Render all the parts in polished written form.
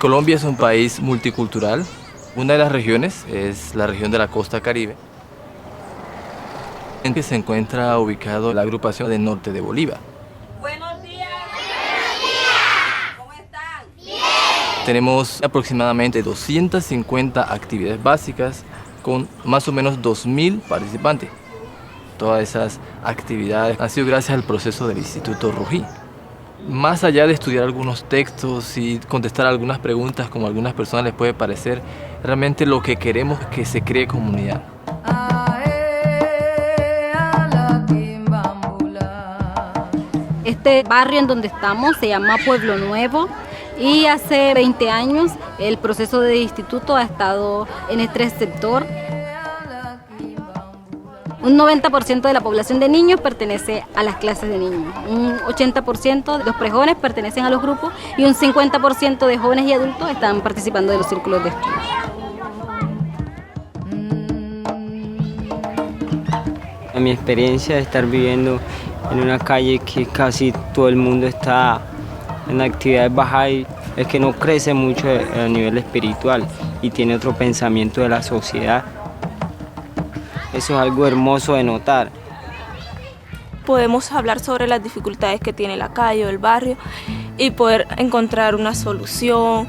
Colombia es un país multicultural. Una de las regiones es la región de la costa Caribe, en que se encuentra ubicado la agrupación del norte de Bolívar. Buenos días. Buenos días. ¿Cómo están? Bien. Tenemos aproximadamente 250 actividades básicas con más o menos 2.000 participantes. Todas esas actividades han sido gracias al proceso del Instituto Rugí. Más allá de estudiar algunos textos y contestar algunas preguntas como a algunas personas les puede parecer, realmente lo que queremos es que se cree comunidad. Este barrio en donde estamos se llama Pueblo Nuevo y hace 20 años el proceso de instituto ha estado en este sector. Un 90% de la población de niños pertenece a las clases de niños, un 80% de los prejóvenes pertenecen a los grupos y un 50% de jóvenes y adultos están participando de los círculos de estudio. Mi experiencia de estar viviendo en una calle que casi todo el mundo está en actividades bajas es que no crece mucho a nivel espiritual y tiene otro pensamiento de la sociedad. Eso es algo hermoso de notar. Podemos hablar sobre las dificultades que tiene la calle o el barrio y poder encontrar una solución,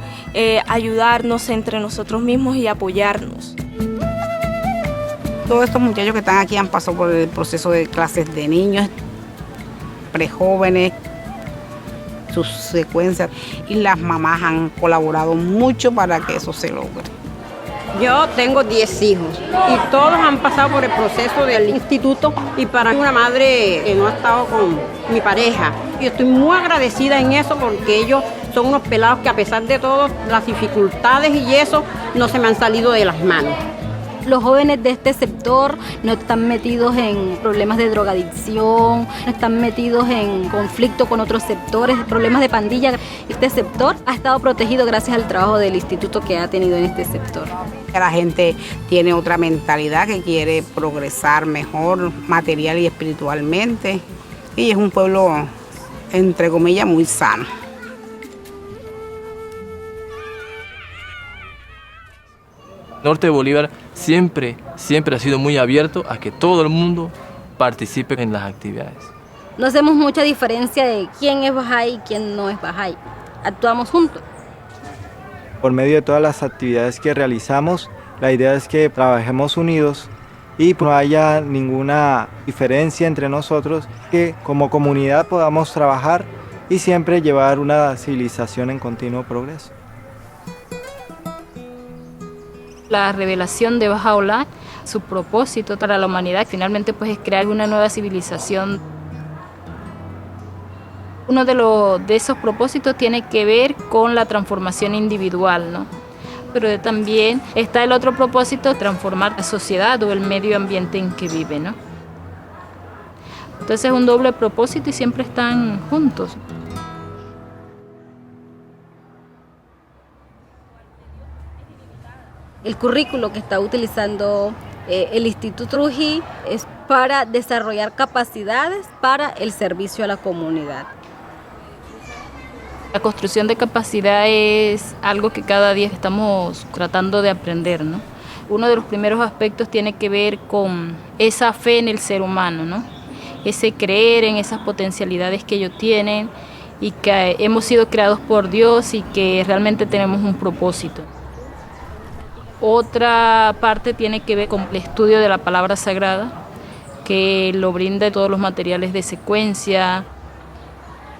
ayudarnos entre nosotros mismos y apoyarnos. Todos estos muchachos que están aquí han pasado por el proceso de clases de niños, prejóvenes, sus secuencias, y las mamás han colaborado mucho para que eso se logre. Yo tengo 10 hijos y todos han pasado por el proceso del instituto, y para una madre que no ha estado con mi pareja, yo estoy muy agradecida en eso porque ellos son unos pelados que a pesar de todas las dificultades y eso no se me han salido de las manos. Los jóvenes de este sector no están metidos en problemas de drogadicción, no están metidos en conflicto con otros sectores, problemas de pandilla. Este sector ha estado protegido gracias al trabajo del instituto que ha tenido en este sector. La gente tiene otra mentalidad que quiere progresar mejor material y espiritualmente, y es un pueblo, entre comillas, muy sano. Norte de Bolívar siempre ha sido muy abierto a que todo el mundo participe en las actividades. No hacemos mucha diferencia de quién es Bahá'í y quién no es Bahá'í. Actuamos juntos. Por medio de todas las actividades que realizamos, la idea es que trabajemos unidos y no haya ninguna diferencia entre nosotros, que como comunidad podamos trabajar y siempre llevar una civilización en continuo progreso. La revelación de Bahá'u'lláh, su propósito para la humanidad, finalmente pues es crear una nueva civilización. Uno de esos propósitos tiene que ver con la transformación individual, ¿no? Pero también está el otro propósito, transformar la sociedad o el medio ambiente en que vive, ¿no? Entonces es un doble propósito y siempre están juntos. El currículo que está utilizando el Instituto Rugí es para desarrollar capacidades para el servicio a la comunidad. La construcción de capacidad es algo que cada día estamos tratando de aprender, ¿no? Uno de los primeros aspectos tiene que ver con esa fe en el ser humano, ¿no? Ese creer en esas potencialidades que ellos tienen y que hemos sido creados por Dios y que realmente tenemos un propósito. Otra parte tiene que ver con el estudio de la palabra sagrada, que lo brinda todos los materiales de secuencia.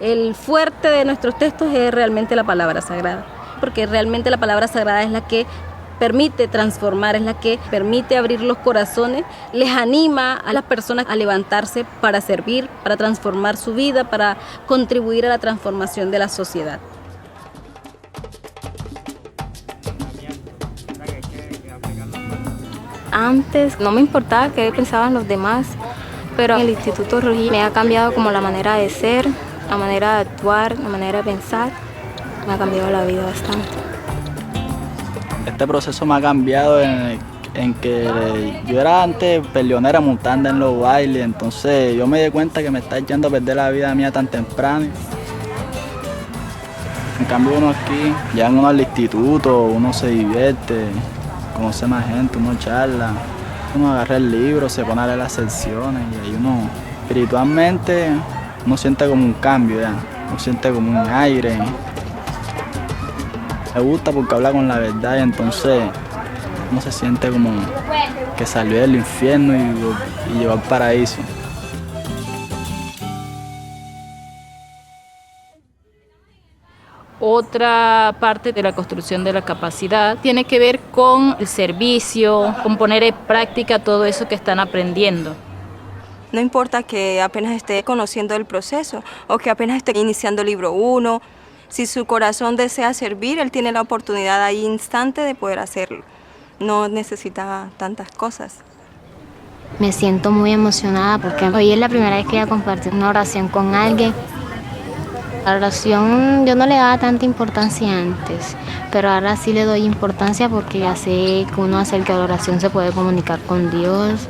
El fuerte de nuestros textos es realmente la palabra sagrada, porque realmente la palabra sagrada es la que permite transformar, es la que permite abrir los corazones, les anima a las personas a levantarse para servir, para transformar su vida, para contribuir a la transformación de la sociedad. Antes no me importaba qué pensaban los demás, pero el Instituto Rugí me ha cambiado como la manera de ser, la manera de actuar, la manera de pensar. Me ha cambiado la vida bastante. Este proceso me ha cambiado en que yo era antes peleonera montando en los bailes, entonces yo me di cuenta que me está echando a perder la vida mía tan temprano. En cambio uno aquí, llegan uno al instituto, uno se divierte, conoce más gente, uno charla, uno agarra el libro, se pone a leer las secciones y ahí uno espiritualmente uno siente como un cambio ya, uno siente como un aire. Me gusta porque habla con la verdad y entonces uno se siente como que salió del infierno y llegó al paraíso. Otra parte de la construcción de la capacidad tiene que ver con el servicio, con poner en práctica todo eso que están aprendiendo. No importa que apenas esté conociendo el proceso o que apenas esté iniciando el libro 1, si su corazón desea servir, él tiene la oportunidad ahí instante de poder hacerlo. No necesita tantas cosas. Me siento muy emocionada porque hoy es la primera vez que voy a compartir una oración con alguien. La oración yo no le daba tanta importancia antes, pero ahora sí le doy importancia porque ya sé que uno acerca de la oración se puede comunicar con Dios.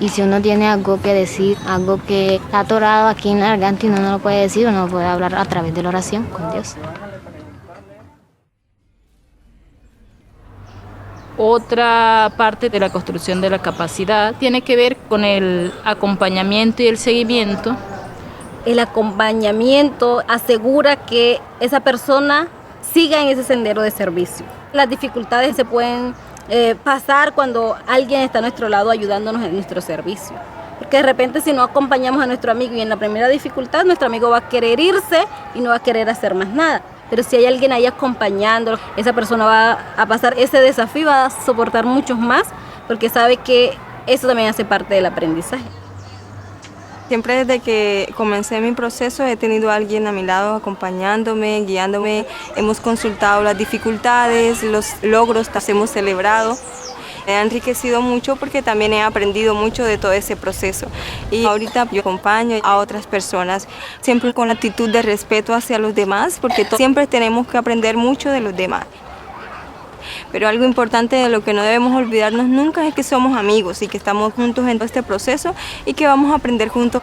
Y si uno tiene algo que decir, algo que está atorado aquí en la garganta y uno no lo puede decir, uno puede hablar a través de la oración con Dios. Otra parte de la construcción de la capacidad tiene que ver con el acompañamiento y el seguimiento. El acompañamiento asegura que esa persona siga en ese sendero de servicio. Las dificultades se pueden pasar cuando alguien está a nuestro lado ayudándonos en nuestro servicio. Porque de repente si no acompañamos a nuestro amigo y en la primera dificultad nuestro amigo va a querer irse y no va a querer hacer más nada. Pero si hay alguien ahí acompañándolo, esa persona va a pasar ese desafío, va a soportar muchos más porque sabe que eso también hace parte del aprendizaje. Siempre desde que comencé mi proceso he tenido a alguien a mi lado acompañándome, guiándome. Hemos consultado las dificultades, los logros que hemos celebrado. Me ha enriquecido mucho porque también he aprendido mucho de todo ese proceso. Y ahorita yo acompaño a otras personas, siempre con la actitud de respeto hacia los demás, porque siempre tenemos que aprender mucho de los demás. Pero algo importante de lo que no debemos olvidarnos nunca es que somos amigos y que estamos juntos en todo este proceso y que vamos a aprender juntos.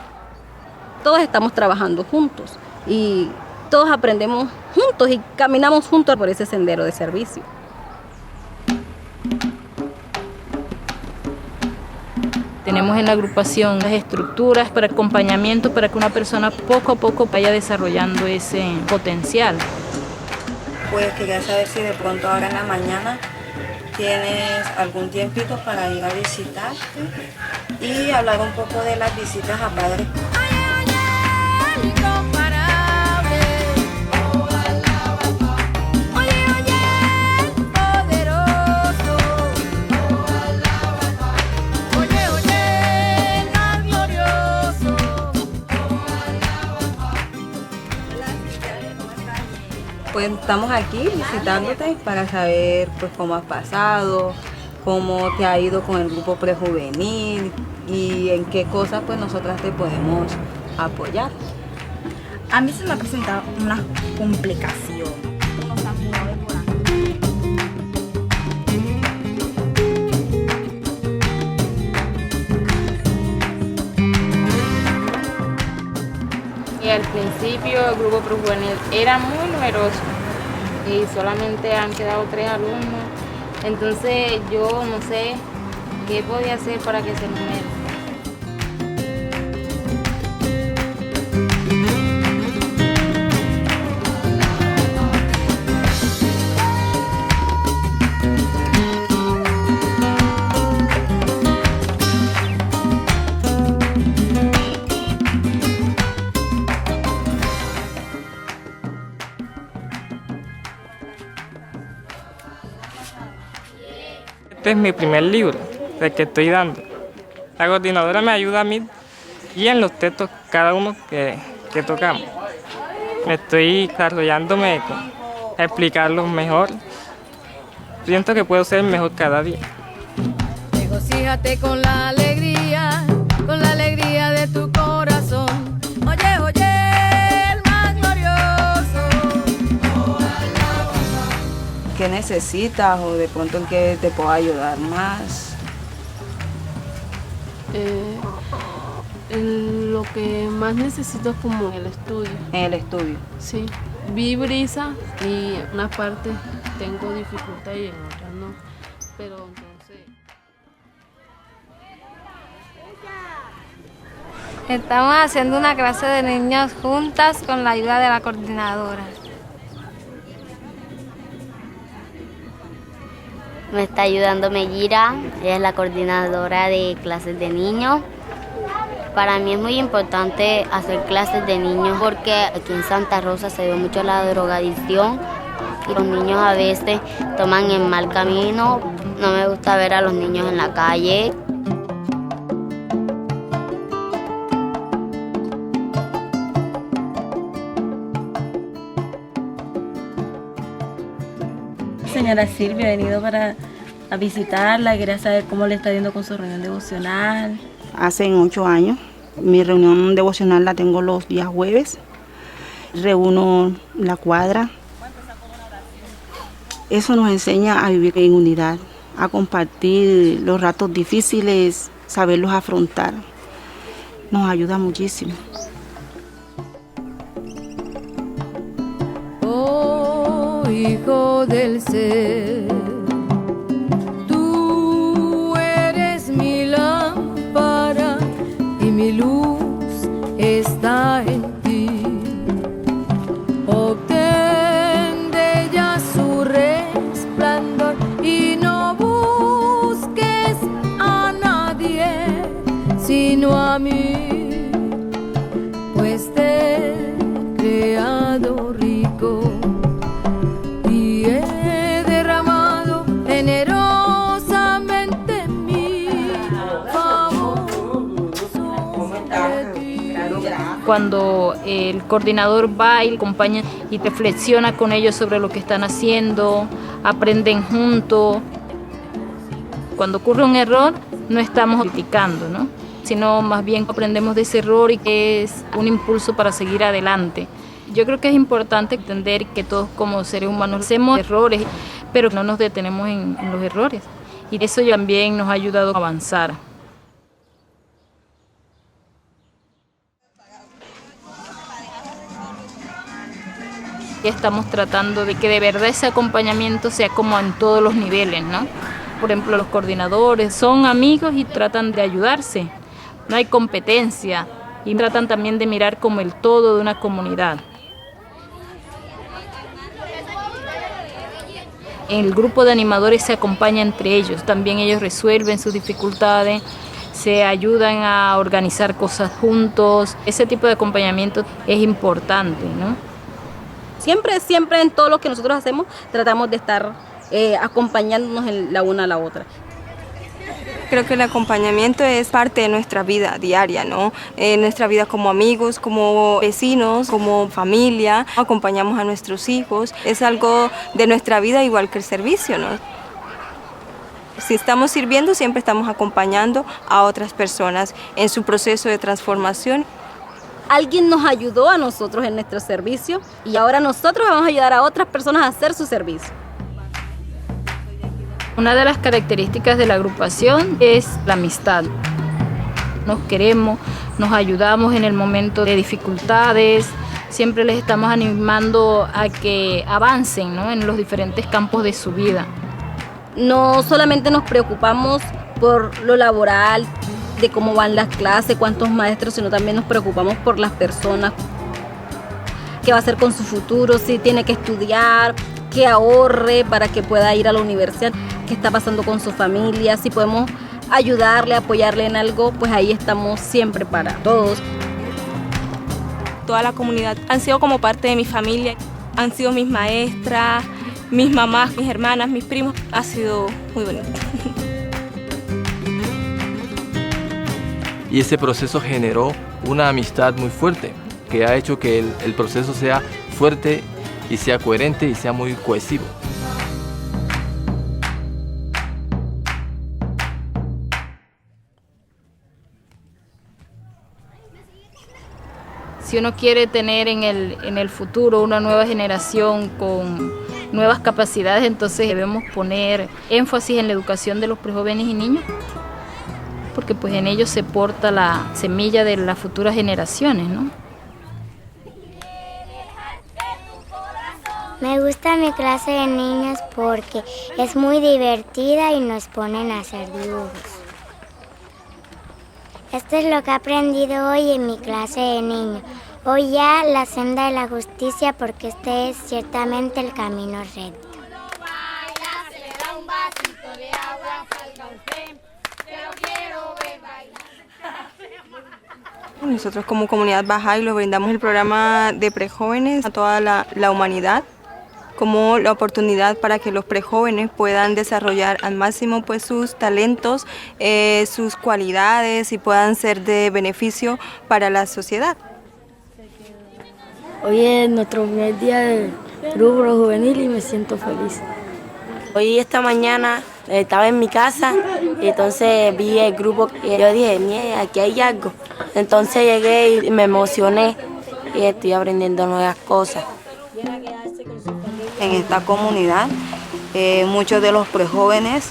Todos estamos trabajando juntos y todos aprendemos juntos y caminamos juntos por ese sendero de servicio. Tenemos en la agrupación las estructuras para acompañamiento para que una persona poco a poco vaya desarrollando ese potencial. Pues quería saber si de pronto ahora en la mañana tienes algún tiempito para ir a visitarte y hablar un poco de las visitas a padres. Pues estamos aquí visitándote para saber pues cómo has pasado, cómo te ha ido con el grupo prejuvenil y en qué cosas pues nosotras te podemos apoyar. A mí se me ha presentado una complicación. Y al principio el grupo prejuvenil era muy numeroso y solamente han quedado 3 alumnos. Entonces yo no sé qué podía hacer para que se numere. Este es mi primer libro, el que estoy dando. La coordinadora me ayuda a mí y en los textos cada uno que tocamos. Me estoy desarrollándome a explicarlos mejor. Siento que puedo ser mejor cada día. Regocíjate con la alegría de tu corazón. Oye, oye, el más glorioso. ¿Qué necesitas o de pronto en qué te puedo ayudar más? Lo que más necesito es como el estudio. En el estudio. Sí. vi brisa y en unas partes tengo dificultad y en otras no, pero entonces... Estamos haciendo una clase de niños juntas con la ayuda de la coordinadora. Me está ayudando Mellira, ella es la coordinadora de clases de niños. Para mí es muy importante hacer clases de niños porque aquí en Santa Rosa se ve mucho la drogadicción y los niños a veces toman el mal camino. No me gusta ver a los niños en la calle. Señora Silvia, he venido a visitarla, quería saber cómo le está yendo con su reunión devocional. Hace 8 años, mi reunión devocional la tengo los días jueves, reúno la cuadra. Eso nos enseña a vivir en unidad, a compartir los ratos difíciles, saberlos afrontar. Nos ayuda muchísimo. Hijo del ser, tú eres mi lámpara y mi luz está en ti. Obtén de ella su resplandor y no busques a nadie sino a mí, pues te he creado rico. Cuando el coordinador va y acompaña y reflexiona con ellos sobre lo que están haciendo, aprenden juntos. Cuando ocurre un error, no estamos criticando, ¿no? Sino más bien aprendemos de ese error y que es un impulso para seguir adelante. Yo creo que es importante entender que todos como seres humanos hacemos errores, pero no nos detenemos en los errores. Y eso también nos ha ayudado a avanzar. Estamos tratando de que de verdad ese acompañamiento sea como en todos los niveles, ¿no? Por ejemplo, los coordinadores son amigos y tratan de ayudarse. No hay competencia y tratan también de mirar como el todo de una comunidad. El grupo de animadores se acompaña entre ellos, también ellos resuelven sus dificultades, se ayudan a organizar cosas juntos. Ese tipo de acompañamiento es importante, ¿no? Siempre en todo lo que nosotros hacemos tratamos de estar acompañándonos la una a la otra. Creo que el acompañamiento es parte de nuestra vida diaria, ¿no? Nuestra vida como amigos, como vecinos, como familia. Acompañamos a nuestros hijos. Es algo de nuestra vida igual que el servicio, ¿no? Si estamos sirviendo, siempre estamos acompañando a otras personas en su proceso de transformación. Alguien nos ayudó a nosotros en nuestro servicio y ahora nosotros vamos a ayudar a otras personas a hacer su servicio. Una de las características de la agrupación es la amistad. Nos queremos, nos ayudamos en el momento de dificultades, siempre les estamos animando a que avancen, ¿no? En los diferentes campos de su vida. No solamente nos preocupamos por lo laboral, de cómo van las clases, cuántos maestros, sino también nos preocupamos por las personas, qué va a hacer con su futuro, si tiene que estudiar, que ahorre para que pueda ir a la universidad, qué está pasando con su familia, si podemos ayudarle, apoyarle en algo, pues ahí estamos siempre para todos. Toda la comunidad han sido como parte de mi familia, han sido mis maestras, mis mamás, mis hermanas, mis primos, ha sido muy bonito. Y ese proceso generó una amistad muy fuerte, que ha hecho que el proceso sea fuerte y sea coherente y sea muy cohesivo. Si uno quiere tener en el futuro una nueva generación con nuevas capacidades, entonces debemos poner énfasis en la educación de los prejóvenes y niños, porque pues en ellos se porta la semilla de las futuras generaciones, ¿no? Me gusta mi clase de niños porque es muy divertida y nos ponen a hacer dibujos. Esto es lo que he aprendido hoy en mi clase de niños. Hoy ya la senda de la justicia porque este es ciertamente el camino recto. Nosotros como comunidad Bahá'í les brindamos el programa de prejóvenes a toda la humanidad como la oportunidad para que los prejóvenes puedan desarrollar al máximo pues, sus talentos, sus cualidades y puedan ser de beneficio para la sociedad. Hoy es nuestro primer día del grupo juvenil y me siento feliz. Hoy esta mañana estaba en mi casa y entonces vi el grupo y yo dije, mira, aquí hay algo. Entonces llegué y me emocioné y estoy aprendiendo nuevas cosas. En esta comunidad muchos de los prejóvenes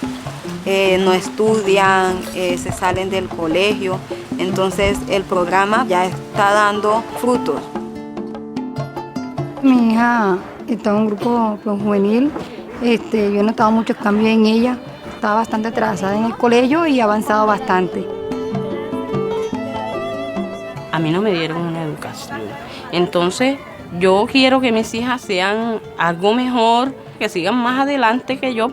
no estudian, se salen del colegio, entonces el programa ya está dando frutos. Mi hija está en un grupo juvenil, yo he notado muchos cambios en ella, estaba bastante atrasada en el colegio y ha avanzado bastante. A mí no me dieron una educación, entonces yo quiero que mis hijas sean algo mejor, que sigan más adelante que yo.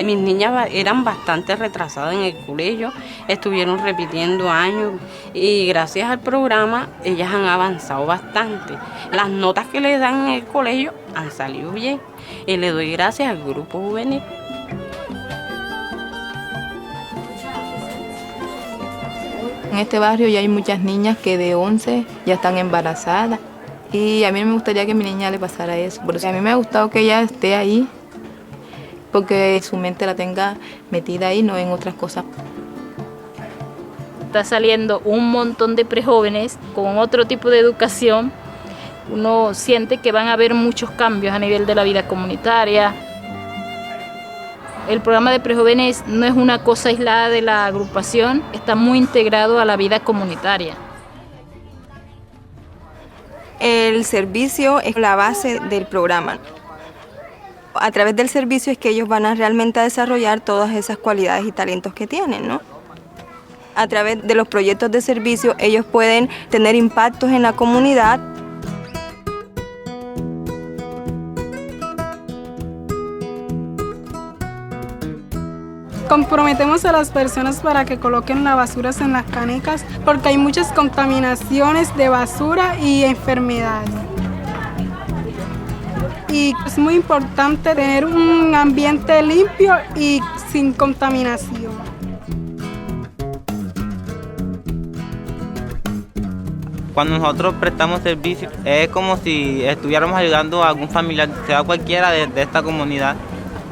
Mis niñas eran bastante retrasadas en el colegio, estuvieron repitiendo años y gracias al programa ellas han avanzado bastante. Las notas que le dan en el colegio han salido bien y le doy gracias al grupo juvenil. En este barrio ya hay muchas niñas que de 11 ya están embarazadas y a mí no me gustaría que a mi niña le pasara eso. Por eso a mí me ha gustado que ella esté ahí porque su mente la tenga metida ahí, no en otras cosas. Está saliendo un montón de prejóvenes con otro tipo de educación. Uno siente que van a haber muchos cambios a nivel de la vida comunitaria. El programa de prejóvenes no es una cosa aislada de la agrupación, está muy integrado a la vida comunitaria. El servicio es la base del programa. A través del servicio es que ellos van a realmente desarrollar todas esas cualidades y talentos que tienen, ¿no? A través de los proyectos de servicio ellos pueden tener impactos en la comunidad. Comprometemos a las personas para que coloquen las basuras en las canecas porque hay muchas contaminaciones de basura y enfermedades. Y es muy importante tener un ambiente limpio y sin contaminación. Cuando nosotros prestamos servicio es como si estuviéramos ayudando a algún familiar, sea cualquiera de esta comunidad,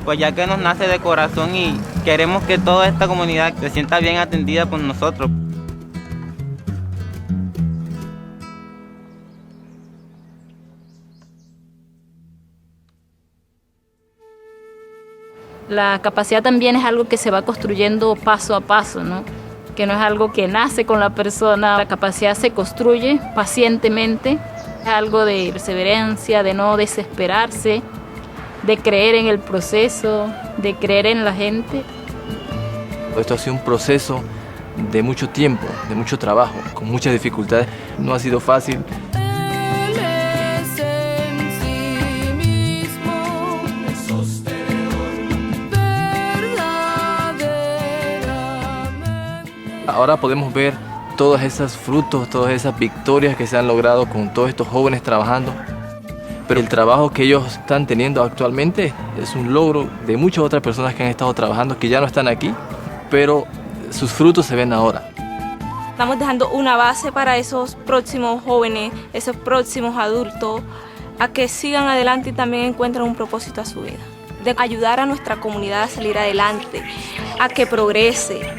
pues ya que nos nace de corazón y queremos que toda esta comunidad se sienta bien atendida por nosotros. La capacidad también es algo que se va construyendo paso a paso, ¿no? Que no es algo que nace con la persona. La capacidad se construye pacientemente, es algo de perseverancia, de no desesperarse, de creer en el proceso, de creer en la gente. Esto ha sido un proceso de mucho tiempo, de mucho trabajo, con muchas dificultades. No ha sido fácil. Ahora podemos ver todos esos frutos, todas esas victorias que se han logrado con todos estos jóvenes trabajando. Pero el trabajo que ellos están teniendo actualmente es un logro de muchas otras personas que han estado trabajando, que ya no están aquí, pero sus frutos se ven ahora. Estamos dejando una base para esos próximos jóvenes, esos próximos adultos, a que sigan adelante y también encuentren un propósito a su vida. De ayudar a nuestra comunidad a salir adelante, a que progrese.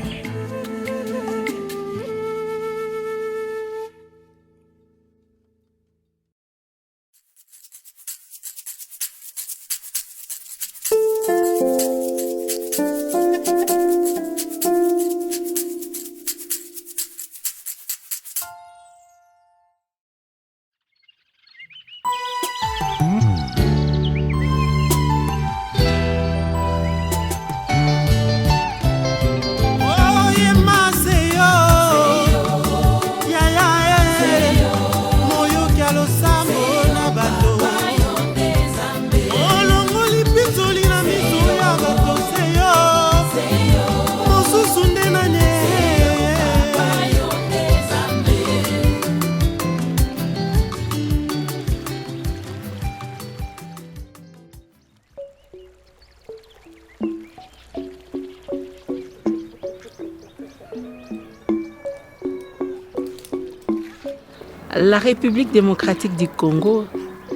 La République démocratique du Congo,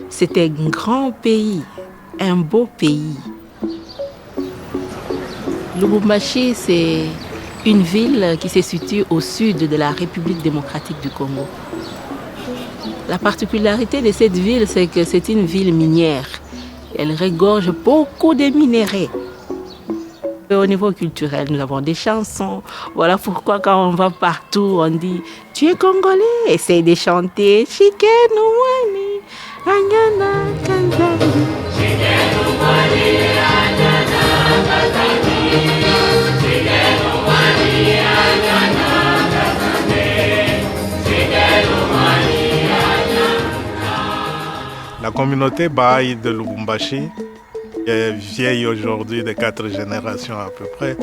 c'est un grand pays, un beau pays. Lubumbashi, c'est une ville qui se situe au sud de la République démocratique du Congo. La particularité de cette ville, c'est que c'est une ville minière. Elle regorge beaucoup de minerais. Au niveau culturel, nous avons des chansons. Voilà pourquoi quand on va partout, on dit « Tu es congolais ?» Essaye de chanter « Shikenu wani, anyana kanzani ». La communauté Baha'i de Lubumbashi est vieille aujourd'hui de 4 générations à peu près.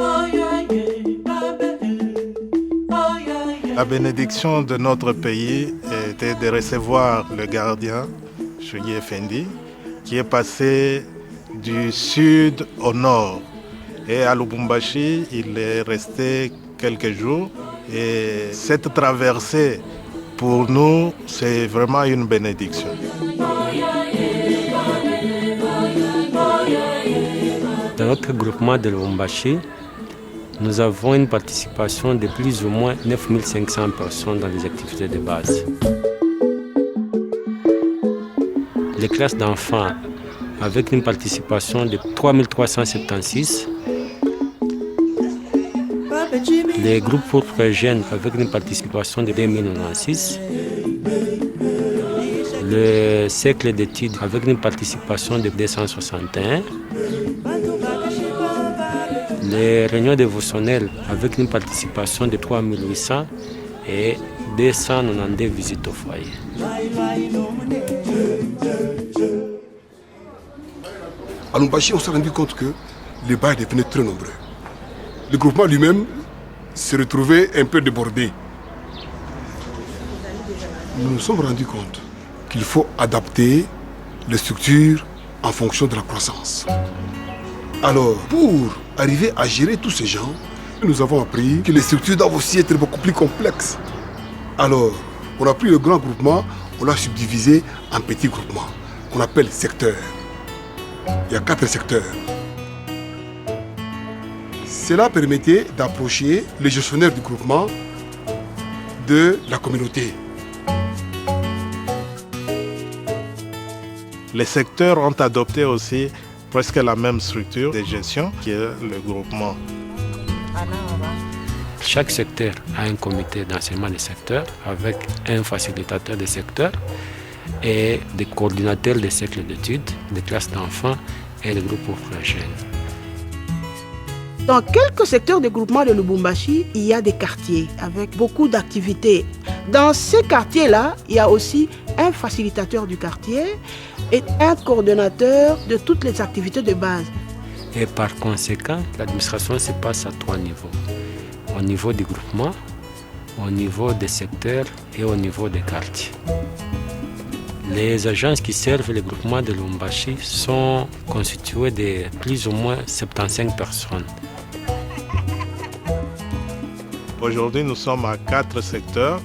La bénédiction de notre pays était de recevoir le gardien, Choui Effendi, qui est passé du sud au nord. Et à Lubumbashi, il est resté quelques jours. Et cette traversée, pour nous, c'est vraiment une bénédiction. Dans notre groupement de Lubumbashi, nous avons une participation de plus ou moins 9500 personnes dans les activités de base. Les classes d'enfants avec une participation de 3376. Les groupes pour très jeunes avec une participation de 2096. Le cercle d'études avec une participation de 261. Les réunions dévotionnelles avec une participation de 3800 et 292 visites au foyer. À Lubumbashi, on s'est rendu compte que les bails devenaient très nombreux. Le groupement lui-même se retrouvait un peu débordé. Nous nous sommes rendus compte qu'il faut adapter les structures en fonction de la croissance. Alors, pour arriver à gérer tous ces gens, nous avons appris que les structures doivent aussi être beaucoup plus complexes. Alors, on a pris le grand groupement, on l'a subdivisé en petits groupements, qu'on appelle secteurs. Il y a 4 secteurs. Cela permettait d'approcher les gestionnaires du groupement de la communauté. Les secteurs ont adopté aussi presque la même structure de gestion qui est le groupement. Chaque secteur a un comité d'enseignement des secteurs avec un facilitateur des secteurs et des coordinateurs des cercles d'études, des classes d'enfants et des groupes pour jeunes. Dans quelques secteurs de groupement de Lubumbashi, il y a des quartiers avec beaucoup d'activités. Dans ces quartiers-là, il y a aussi un facilitateur du quartier et un coordonnateur de toutes les activités de base. Et par conséquent, l'administration se passe à 3 niveaux. Au niveau du groupement, au niveau des secteurs et au niveau des quartiers. Les agences qui servent le groupement de Lubumbashi sont constituées de plus ou moins 75 personnes. Aujourd'hui, nous sommes à 4 secteurs,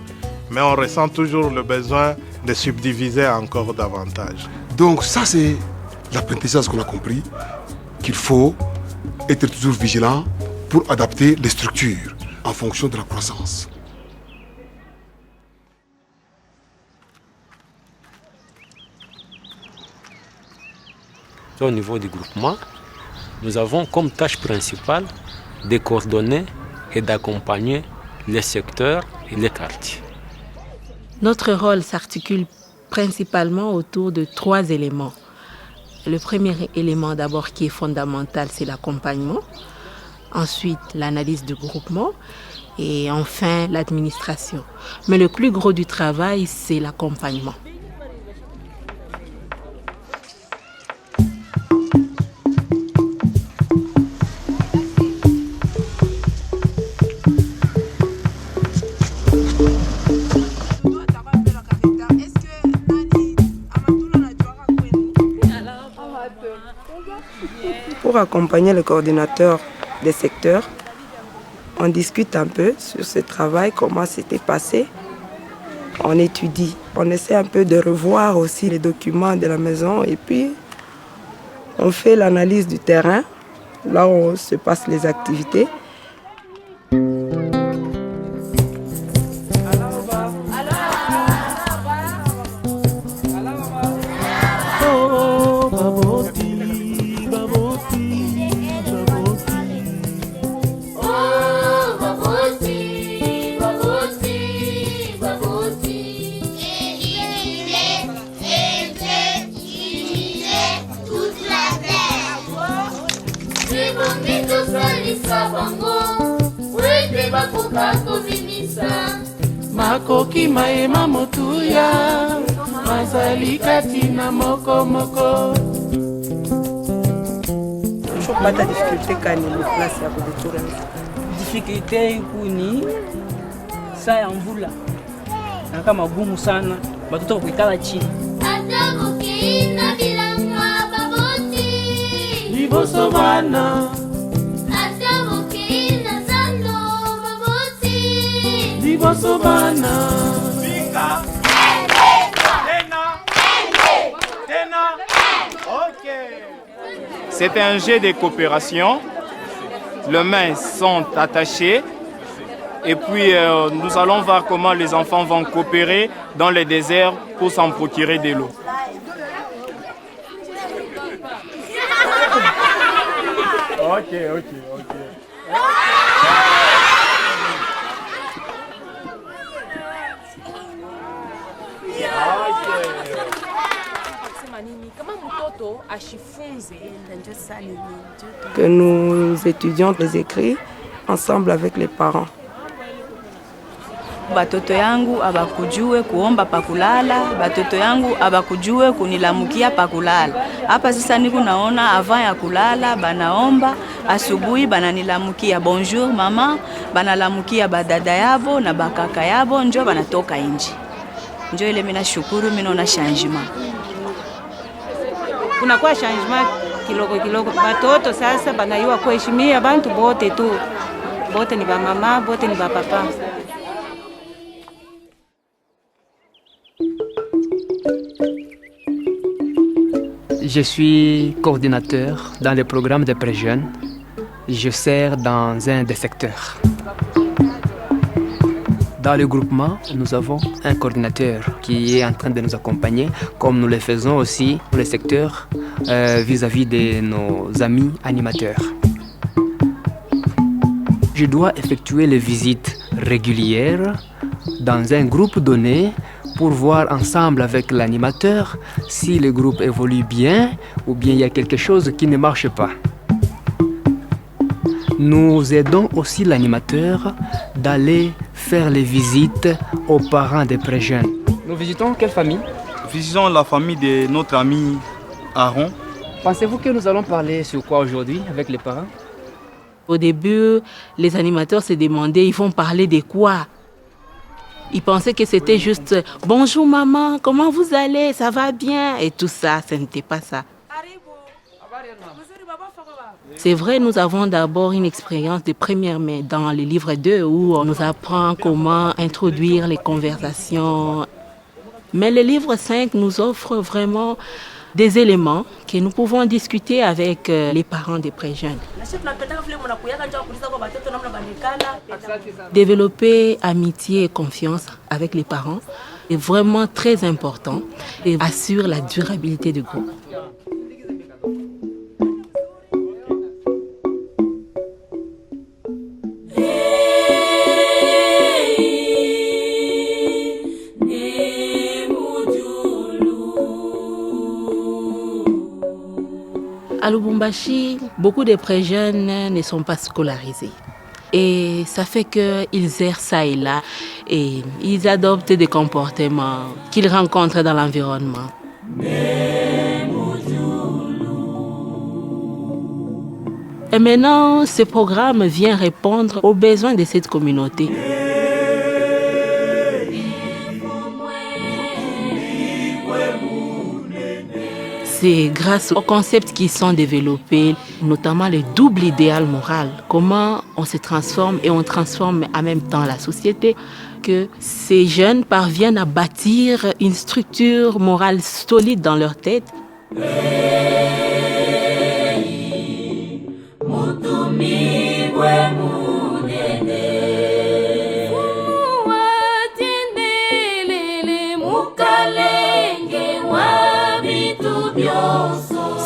mais on ressent toujours le besoin de subdiviser encore davantage. Donc ça, c'est l'apprentissage qu'on a compris, qu'il faut être toujours vigilant pour adapter les structures en fonction de la croissance. Au niveau du groupement, nous avons comme tâche principale de coordonner et d'accompagner les secteurs et les quartiers. Notre rôle s'articule principalement autour de 3 éléments. Le premier élément d'abord qui est fondamental, c'est l'accompagnement. Ensuite, l'analyse du groupement et enfin l'administration. Mais le plus gros du travail, c'est l'accompagnement. Pour accompagner le coordinateur des secteurs, on discute un peu sur ce travail, comment c'était passé. on étudie. On essaie un peu de revoir aussi les documents de la maison et puis on fait l'analyse du terrain, là où se passent les activités. Makoki maema motuya mazali katina moko moko. Toujours pas de difficulté quand il est place ya kubitura. Difficulté kuni saa ya mvula na kama gumu sana watoto kuikala chini. Liboso bana liboso bana C'est un jeu de coopération. Les mains sont attachées et puis nous allons voir comment les enfants vont coopérer dans le désert pour s'en procurer de l'eau. Ok. Que nous étudions les écrits ensemble avec les parents. Batoto yangu abakujue kuomba pakulala, batoto yangu abakujue kunilamukia pakulala. Hapa sasa niko naona avant ya kulala banaomba, asubuhi bananilamukia bonjour mama, banalamukia badada yabo na bakaka yabo, njo banatoka nje. Njo ile mimi nashukuru, mimi naona changement. Kunakuwa changement kiloko. Batoto sasa banayua kuheshimia bantu bote tu. Bote ni ba mama, bote ni ba papa. Je suis coordinateur dans le programme de pré-jeunes. Je sers dans un des secteurs. Dans le groupement, nous avons un coordinateur qui est en train de nous accompagner, comme nous le faisons aussi pour le secteur vis-à-vis de nos amis animateurs. Je dois effectuer les visites régulières dans un groupe donné pour voir ensemble avec l'animateur si le groupe évolue bien ou bien il y a quelque chose qui ne marche pas. Nous aidons aussi l'animateur d'aller faire les visites aux parents des pré-jeunes. Nous visitons quelle famille? Visitons la famille de notre ami Aaron. Pensez-vous que nous allons parler sur quoi aujourd'hui avec les parents? Au début, les animateurs se demandaient, ils vont parler de quoi? Ils pensaient que c'était juste « Bonjour maman, comment vous allez? Ça va bien ?» et tout ça, ce n'était pas ça. C'est vrai, nous avons d'abord une expérience de première main dans le livre 2 où on nous apprend comment introduire les conversations. Mais le livre 5 nous offre vraiment des éléments que nous pouvons discuter avec les parents des pré-jeunes. Développer amitié et confiance avec les parents est vraiment très important et assure la durabilité du groupe. À Lubumbashi, beaucoup de pré-jeunes ne sont pas scolarisés. Et ça fait qu'ils errent ça et là et ils adoptent des comportements qu'ils rencontrent dans l'environnement. Et maintenant, ce programme vient répondre aux besoins de cette communauté. C'est grâce aux concepts qui sont développés, notamment le double idéal moral, comment on se transforme et on transforme en même temps la société, que ces jeunes parviennent à bâtir une structure morale solide dans leur tête.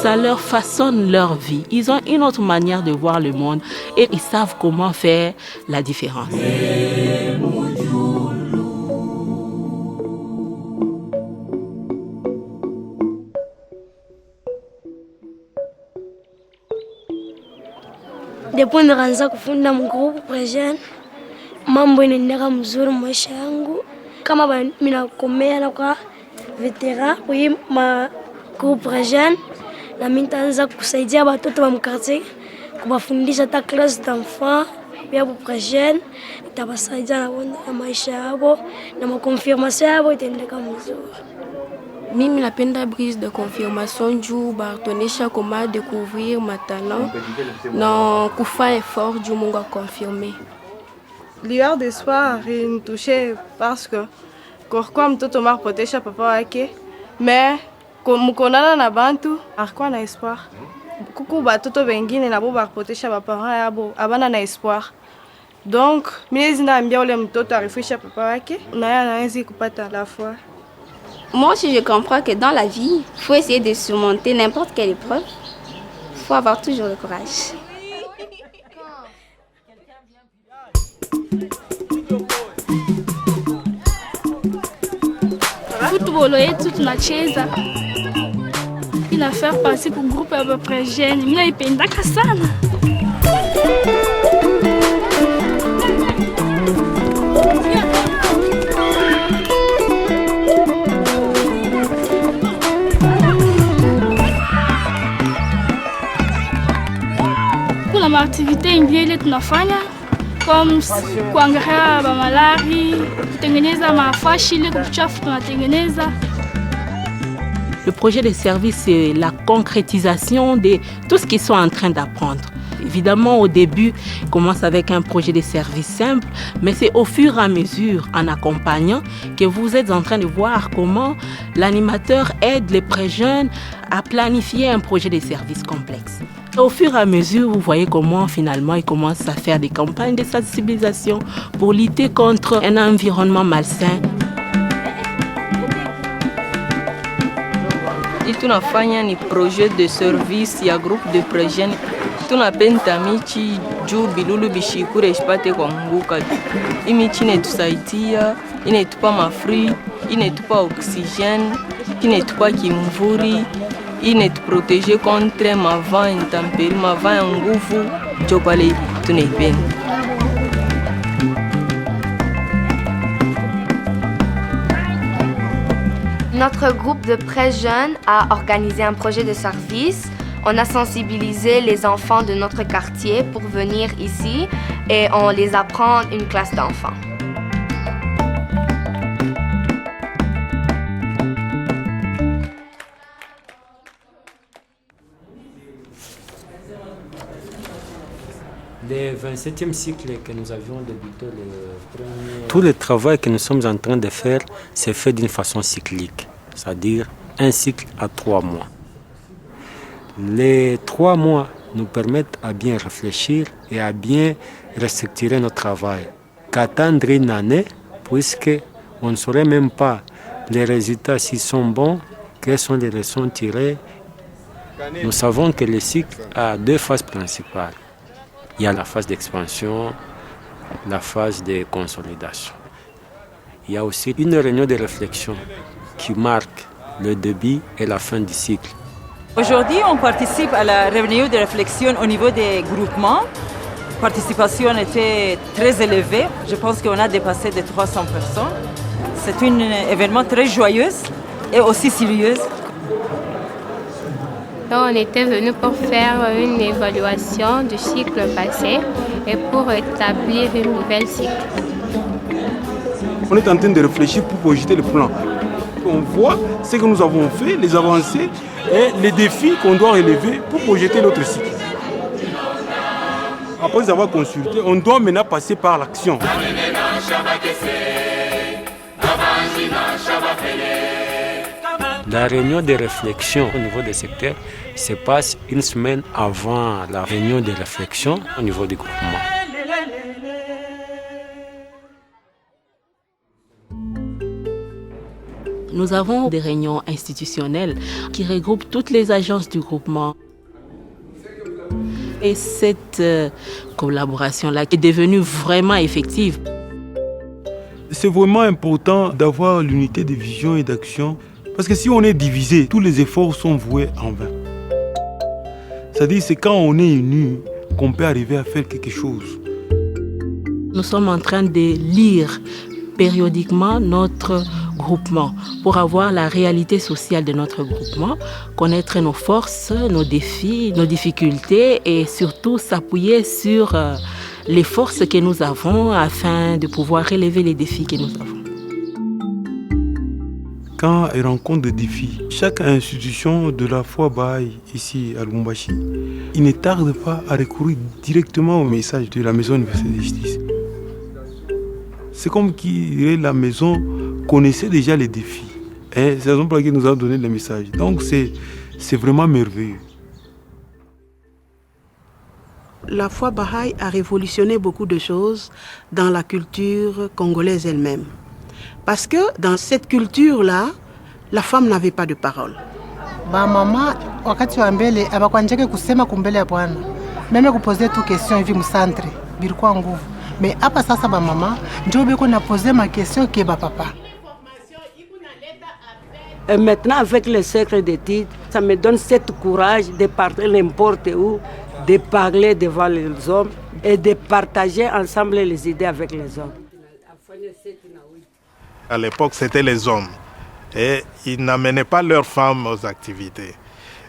Ça leur façonne leur vie. Ils ont une autre manière de voir le monde et ils savent comment faire la différence. Ndipo nikaanza kufunda mgrupu present, mambo inaendeka mzuri maisha yangu. Kama minakomea na kwa vetera kwa magrupu present, na mimi nitaanza kusaidia watoto wa mkartie kubafundisha hata classe d'enfants pia pour present, nitabasaidia na maisha yao na makonfirmation yao itaendeka mzuri. Mimi napenda brise de confirmation juu batonesha comment découvrir ma talent na kufa effort juu Mungu confirmer. Lueur d'espoir initouché parce que kwa mtoto marpotesha papa wake mais mkonana na bantu akwa na espoir. Kuku batoto wengine nabo barpotesha papa yabo abana na espoir. Donc mimi naambia ule mtoto arifisha papa wake na yeye anaweza kupata la foi. Moi aussi, je comprends que dans la vie, il faut essayer de surmonter n'importe quelle épreuve. Il faut avoir toujours le courage. Football yetu tunacheza ina faire partie pour groupe à peu près jeune. Mimi naipendaka sana. Kuna activité ingine tunafanya comme kuangalia malari, kutengeneza mafashi ile kuchafu tunatengeneza. Le projet de service, c'est la concrétisation de tout ce qu'ils sont en train d'apprendre. Évidemment, au début, on commence avec un projet de service simple, mais c'est au fur et à mesure, en accompagnant, que vous êtes en train de voir comment l'animateur aide les pré-jeunes à planifier un projet de service complexe. Au fur et à mesure, vous voyez comment finalement ils commencent à faire des campagnes de sensibilisation pour lutter contre un environnement malsain. Tunafanya ni projet de service ya groupe de pré-jeunes. Tunapenda michi juu bilulu bishikure ishipate kuanguka. Imichi inetusaidia, inetupa mafri, inetupa oxygène, inetupa kimvuri, inetuprotege contre mavent intempérie, mavent ya nguvu, njo pale tunaipenda. Notre groupe de pré-jeunes a organisé un projet de service. On a sensibilisé les enfants de notre quartier pour venir ici et on les apprend une classe d'enfants. Le 27e cycle que nous avions débuté, tout le travail que nous sommes en train de faire, c'est fait d'une façon cyclique, c'est-à-dire un cycle à 3 mois. Les 3 mois nous permettent à bien réfléchir et à bien restructurer notre travail. Qu'attendre une année, puisqu'on ne saurait même pas les résultats s'ils sont bons, quelles sont les leçons tirées. Nous savons que le cycle a 2 phases principales. Il y a la phase d'expansion, la phase de consolidation. Il y a aussi une réunion de réflexion qui marque le début et la fin du cycle. Aujourd'hui, on participe à la réunion de réflexion au niveau des groupements. La participation était très élevée. Je pense qu'on a dépassé de 300 personnes. C'est un événement très joyeux et aussi sérieux. Donc, on était venu pour faire une évaluation du cycle passé et pour établir une nouvelle cycle. On est en train de réfléchir pour projeter le plan. On voit ce que nous avons fait, les avancées et les défis qu'on doit relever pour projeter l'autre cycle. Après avoir consulté, on doit maintenant passer par l'action. La réunion de réflexion au niveau des secteurs se passe une semaine avant la réunion de réflexion au niveau du groupement. Nous avons des réunions institutionnelles qui regroupent toutes les agences du groupement. Et cette collaboration-là est devenue vraiment effective. C'est vraiment important d'avoir l'unité de vision et d'action. Parce que si on est divisé, tous les efforts sont voués en vain. C'est-à-dire c'est quand on est unis qu'on peut arriver à faire quelque chose. Nous sommes en train de lire périodiquement notre groupement pour avoir la réalité sociale de notre groupement, connaître nos forces, nos défis, nos difficultés et surtout s'appuyer sur les forces que nous avons afin de pouvoir relever les défis que nous avons. Quand elle rencontre des défis, chaque institution de la foi Baha'i ici à Lubumbashi, il ne tarde pas à recourir directement au message de la Maison universelle de justice. C'est comme si la maison connaissait déjà les défis. Et c'est la raison pour laquelle nous avons donné le message. Donc c'est vraiment merveilleux. La foi Baha'i a révolutionné beaucoup de choses dans la culture congolaise elle-même. Parce que dans cette culture-là, la femme n'avait pas de parole. Mama wakati wa mbele abakwanjeke kusema kumbele ya bwana. Meme kupoze tu question hivi msantre bilikuwa nguvu. Mais hapa sasa ba mama ndio beko na poser ma question ke ba papa. Et maintenant avec le cercle d'études, ça me donne cet courage de partir n'importe où, de parler devant les hommes et de partager ensemble les idées avec les hommes. À l'époque, c'était les hommes. Et ils n'amenaient pas leurs femmes aux activités.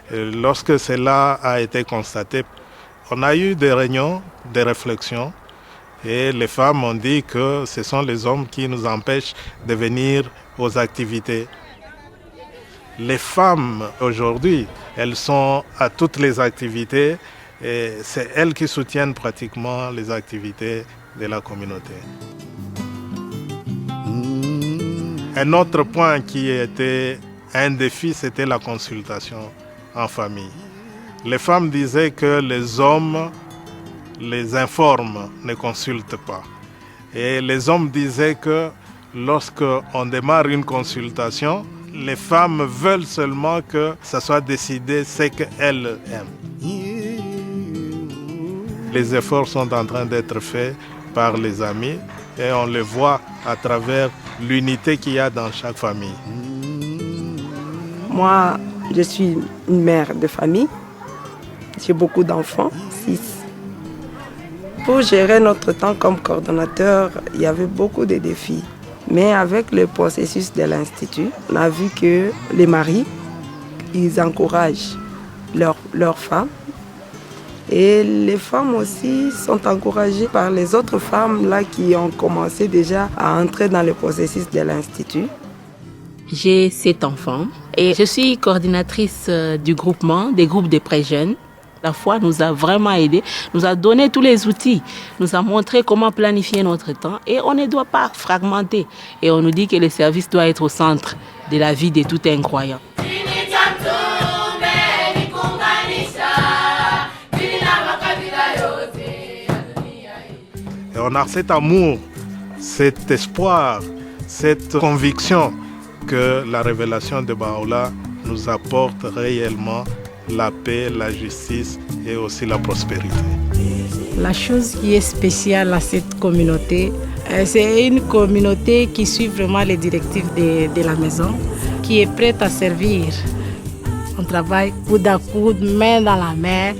Et lorsque cela a été constaté, on a eu des réunions, des réflexions. Et les femmes ont dit que ce sont les hommes qui nous empêchent de venir aux activités. Les femmes, aujourd'hui, elles sont à toutes les activités. Et c'est elles qui soutiennent pratiquement les activités de la communauté. Un autre point qui était un défi, c'était la consultation en famille. Les femmes disaient que les hommes les informent, ne consultent pas. Et les hommes disaient que lorsqu'on démarre une consultation, les femmes veulent seulement que ça soit décidé ce qu'elles aiment. Les efforts sont en train d'être faits par les amis et on le voit à travers l'unité qu'il y a dans chaque famille. Moi, je suis une mère de famille. J'ai beaucoup d'enfants, 6. Pour gérer notre temps comme coordonnateur, il y avait beaucoup de défis. Mais avec le processus de l'Institut, on a vu que les maris, ils encouragent leurs femmes. Et les femmes aussi sont encouragées par les autres femmes là, qui ont commencé déjà à entrer dans le processus de l'Institut. J'ai 7 enfants et je suis coordinatrice du groupement, des groupes de pré jeunes. La foi nous a vraiment aidés, nous a donné tous les outils, nous a montré comment planifier notre temps et on ne doit pas fragmenter. Et on nous dit que le service doit être au centre de la vie de tout un croyant. Et on a cet amour, cet espoir, cette conviction que la révélation de Baha'u'llah nous apporte réellement la paix, la justice et aussi la prospérité. La chose qui est spéciale à cette communauté, c'est une communauté qui suit vraiment les directives de la maison, qui est prête à servir. On travaille coude à coude, main dans la main,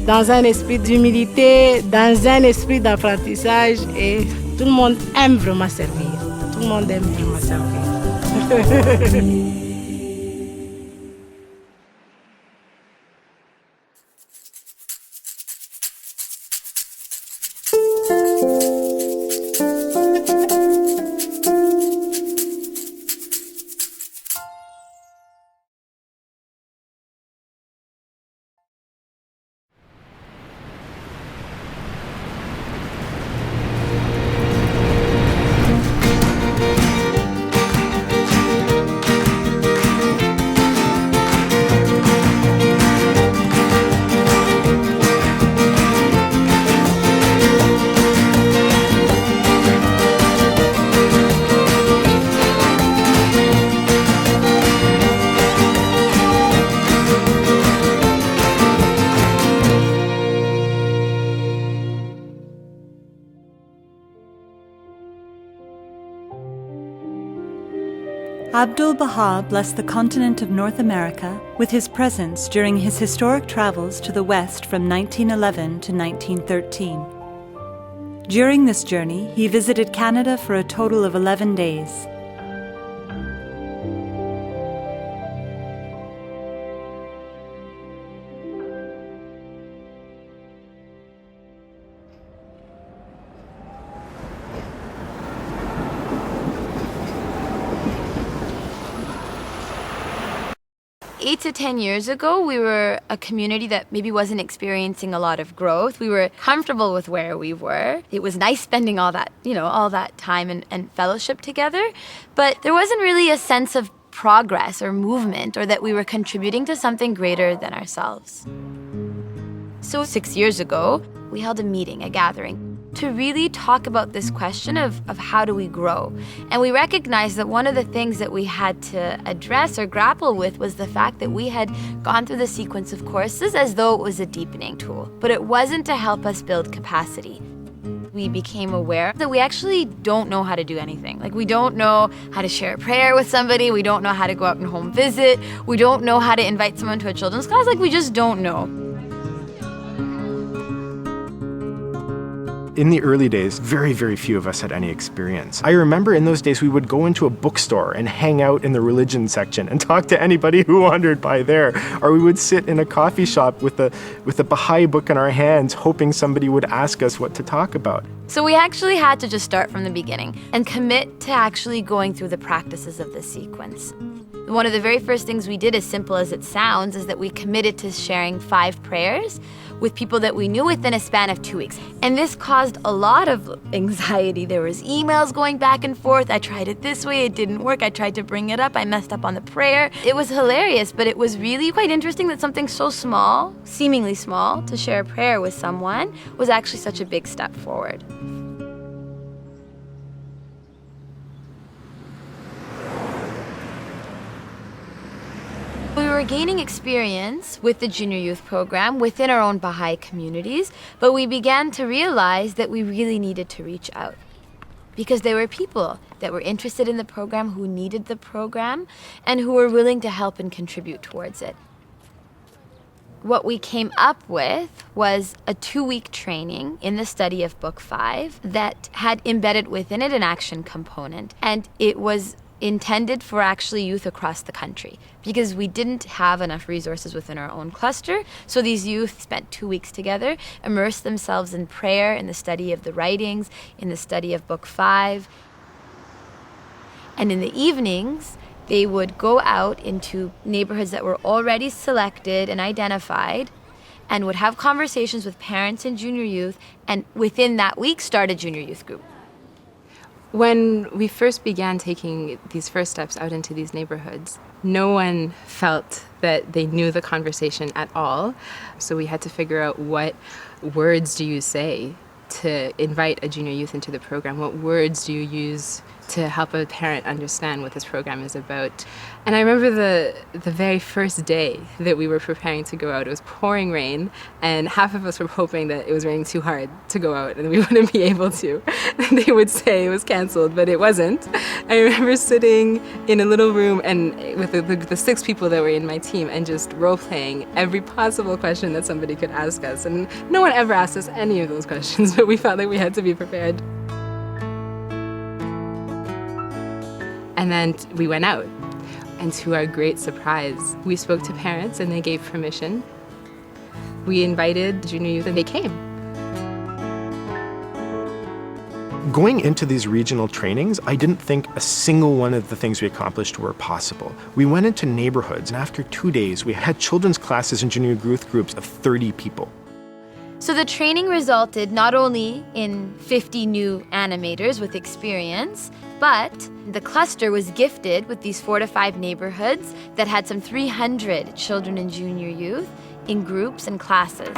dans un esprit d'humilité, dans un esprit d'apprentissage et tout le monde aime vraiment servir. Tout le monde aime vraiment servir. Abdul-Baha blessed the continent of North America with his presence during his historic travels to the West from 1911 to 1913. During this journey, he visited Canada for a total of 11 days. Eight to 10 years ago, we were a community that maybe wasn't experiencing a lot of growth. We were comfortable with where we were. It was nice spending all that time and fellowship together, but there wasn't really a sense of progress or movement, or that we were contributing to something greater than ourselves. So 6 years ago, we held a meeting, a gathering, to really talk about this question of how do we grow. And we recognized that one of the things that we had to address or grapple with was the fact that we had gone through the sequence of courses as though it was a deepening tool, but it wasn't to help us build capacity. We became aware that we actually don't know how to do anything. Like, we don't know how to share a prayer with somebody, we don't know how to go out and home visit, we don't know how to invite someone to a children's class, like we just don't know. In the early days, very, very few of us had any experience. I remember in those days we would go into a bookstore and hang out in the religion section and talk to anybody who wandered by there. Or we would sit in a coffee shop with a Baha'i book in our hands, hoping somebody would ask us what to talk about. So we actually had to just start from the beginning and commit to actually going through the practices of the sequence. One of the very first things we did, as simple as it sounds, is that we committed to sharing 5 prayers with people that we knew within a span of 2 weeks. And this caused a lot of anxiety. There was emails going back and forth. I tried it this way, it didn't work. I tried to bring it up, I messed up on the prayer. It was hilarious, but it was really quite interesting that something so small, seemingly small, to share a prayer with someone was actually such a big step forward. We were gaining experience with the junior youth program within our own Baha'i communities, but we began to realize that we really needed to reach out, because there were people that were interested in the program, who needed the program, and who were willing to help and contribute towards it. What we came up with was a 2-week training in the study of Book 5 that had embedded within it an action component, and it was intended for actually youth across the country, because we didn't have enough resources within our own cluster. So these youth spent 2 weeks together, immersed themselves in prayer, in the study of the writings, in the study of Book 5. And in the evenings, they would go out into neighborhoods that were already selected and identified, and would have conversations with parents and junior youth, and within that week start a junior youth group. When we first began taking these first steps out into these neighborhoods, no one felt that they knew the conversation at all. So we had to figure out, what words do you say to invite a junior youth into the program? What words do you use to help a parent understand what this program is about? And I remember the very first day that we were preparing to go out, it was pouring rain, and half of us were hoping that it was raining too hard to go out and we wouldn't be able to. And they would say it was canceled, but it wasn't. I remember sitting in a little room and with the 6 people that were in my team, and just role-playing every possible question that somebody could ask us. And no one ever asked us any of those questions, but we felt like we had to be prepared. And then we went out, and to our great surprise, we spoke to parents and they gave permission. We invited junior youth and they came. Going into these regional trainings, I didn't think a single one of the things we accomplished were possible. We went into neighborhoods, and after 2 days, we had children's classes and junior youth groups of 30 people. So the training resulted not only in 50 new animators with experience, but the cluster was gifted with these 4 to 5 neighborhoods that had some 300 children and junior youth in groups and classes.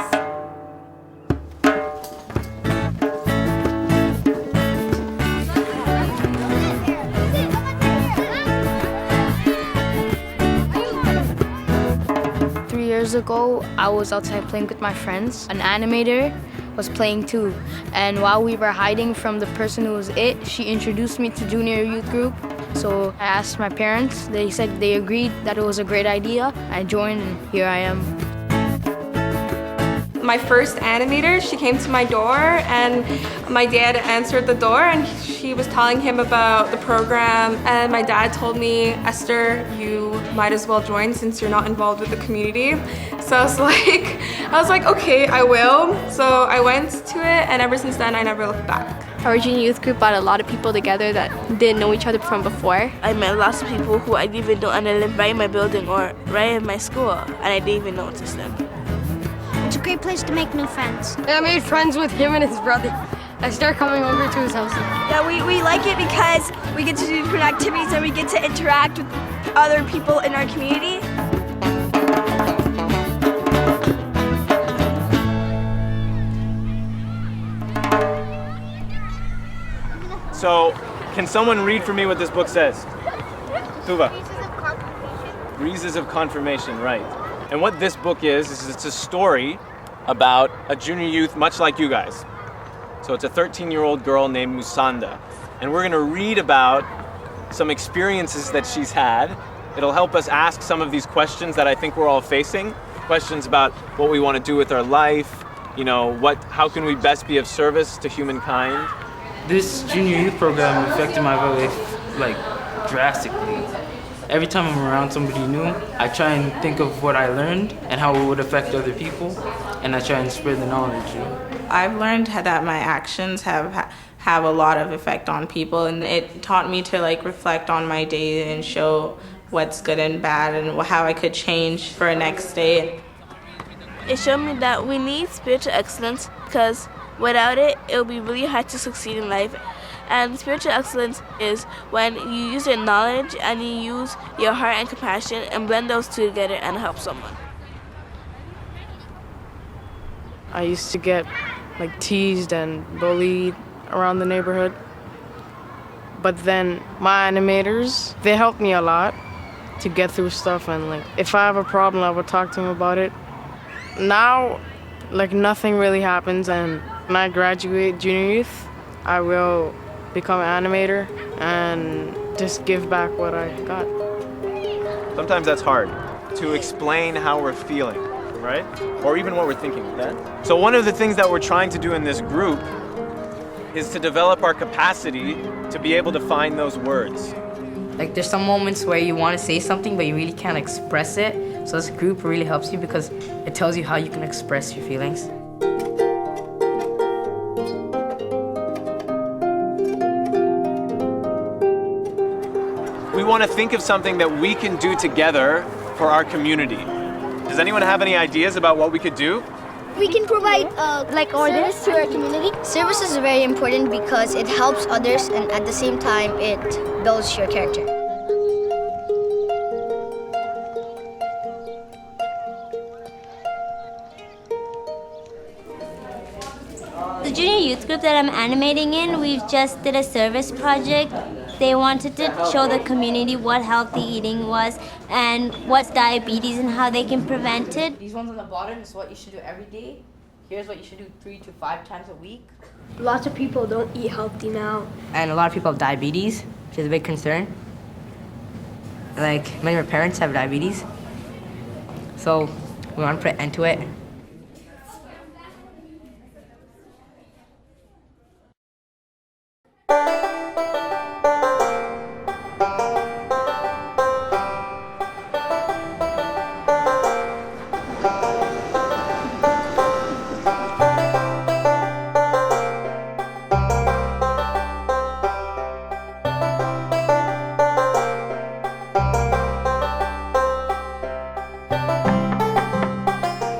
Years ago, I was outside playing with my friends. An animator was playing too, and while we were hiding from the person who was it, she introduced me to junior youth group, So I asked my parents. They said they agreed that it was a great idea. I joined and here I am. My first animator, she came to my door and my dad answered the door and she was telling him about the program, and my dad told me, Esther, you might as well join since you're not involved with the community. So I was like, okay, I will. So I went to it and ever since then I never looked back. Our junior youth group brought a lot of people together that didn't know each other from before. I met lots of people who I didn't even know, and they lived right in my building or right in my school, and I didn't even notice them. It's a great place to make new friends. I made friends with him and his brother. I started coming over to his house. Yeah, we like it because we get to do different activities and we get to interact with other people in our community. So, can someone read for me what this book says? Tuva. Breezes of Confirmation, right. And what this book is it's a story about a junior youth much like you guys. So it's a 13-year-old girl named Musanda. And we're gonna read about some experiences that she's had. It'll help us ask some of these questions that I think we're all facing. Questions about what we wanna do with our life, how can we best be of service to humankind? This junior youth program affected my life, drastically. Every time I'm around somebody new, I try and think of what I learned and how it would affect other people, and I try and spread the knowledge. I've learned that my actions have a lot of effect on people, and it taught me to reflect on my day and show what's good and bad and how I could change for the next day. It showed me that we need spiritual excellence because without it, it will be really hard to succeed in life. And spiritual excellence is when you use your knowledge and you use your heart and compassion and blend those two together and help someone. I used to get teased and bullied around the neighborhood. But then my animators, they helped me a lot to get through stuff, and if I have a problem, I would talk to them about it. Now, nothing really happens, and when I graduate junior youth, I will become an animator and just give back what I got. Sometimes that's hard to explain how we're feeling, right? Or even what we're thinking, okay? So one of the things that we're trying to do in this group is to develop our capacity to be able to find those words. There's some moments where you want to say something, but you really can't express it. So this group really helps you because it tells you how you can express your feelings. We want to think of something that we can do together for our community. Does anyone have any ideas about what we could do? We can provide service to our community. Service is very important because it helps others and at the same time it builds your character. The junior youth group that I'm animating in, we've just did a service project. They wanted to show the community what healthy eating was and what's diabetes and how they can prevent it. These ones on the bottom is what you should do every day. Here's what you should do 3 to 5 times a week. Lots of people don't eat healthy now. And a lot of people have diabetes, which is a big concern. Many of our parents have diabetes. So we want to put an end to it.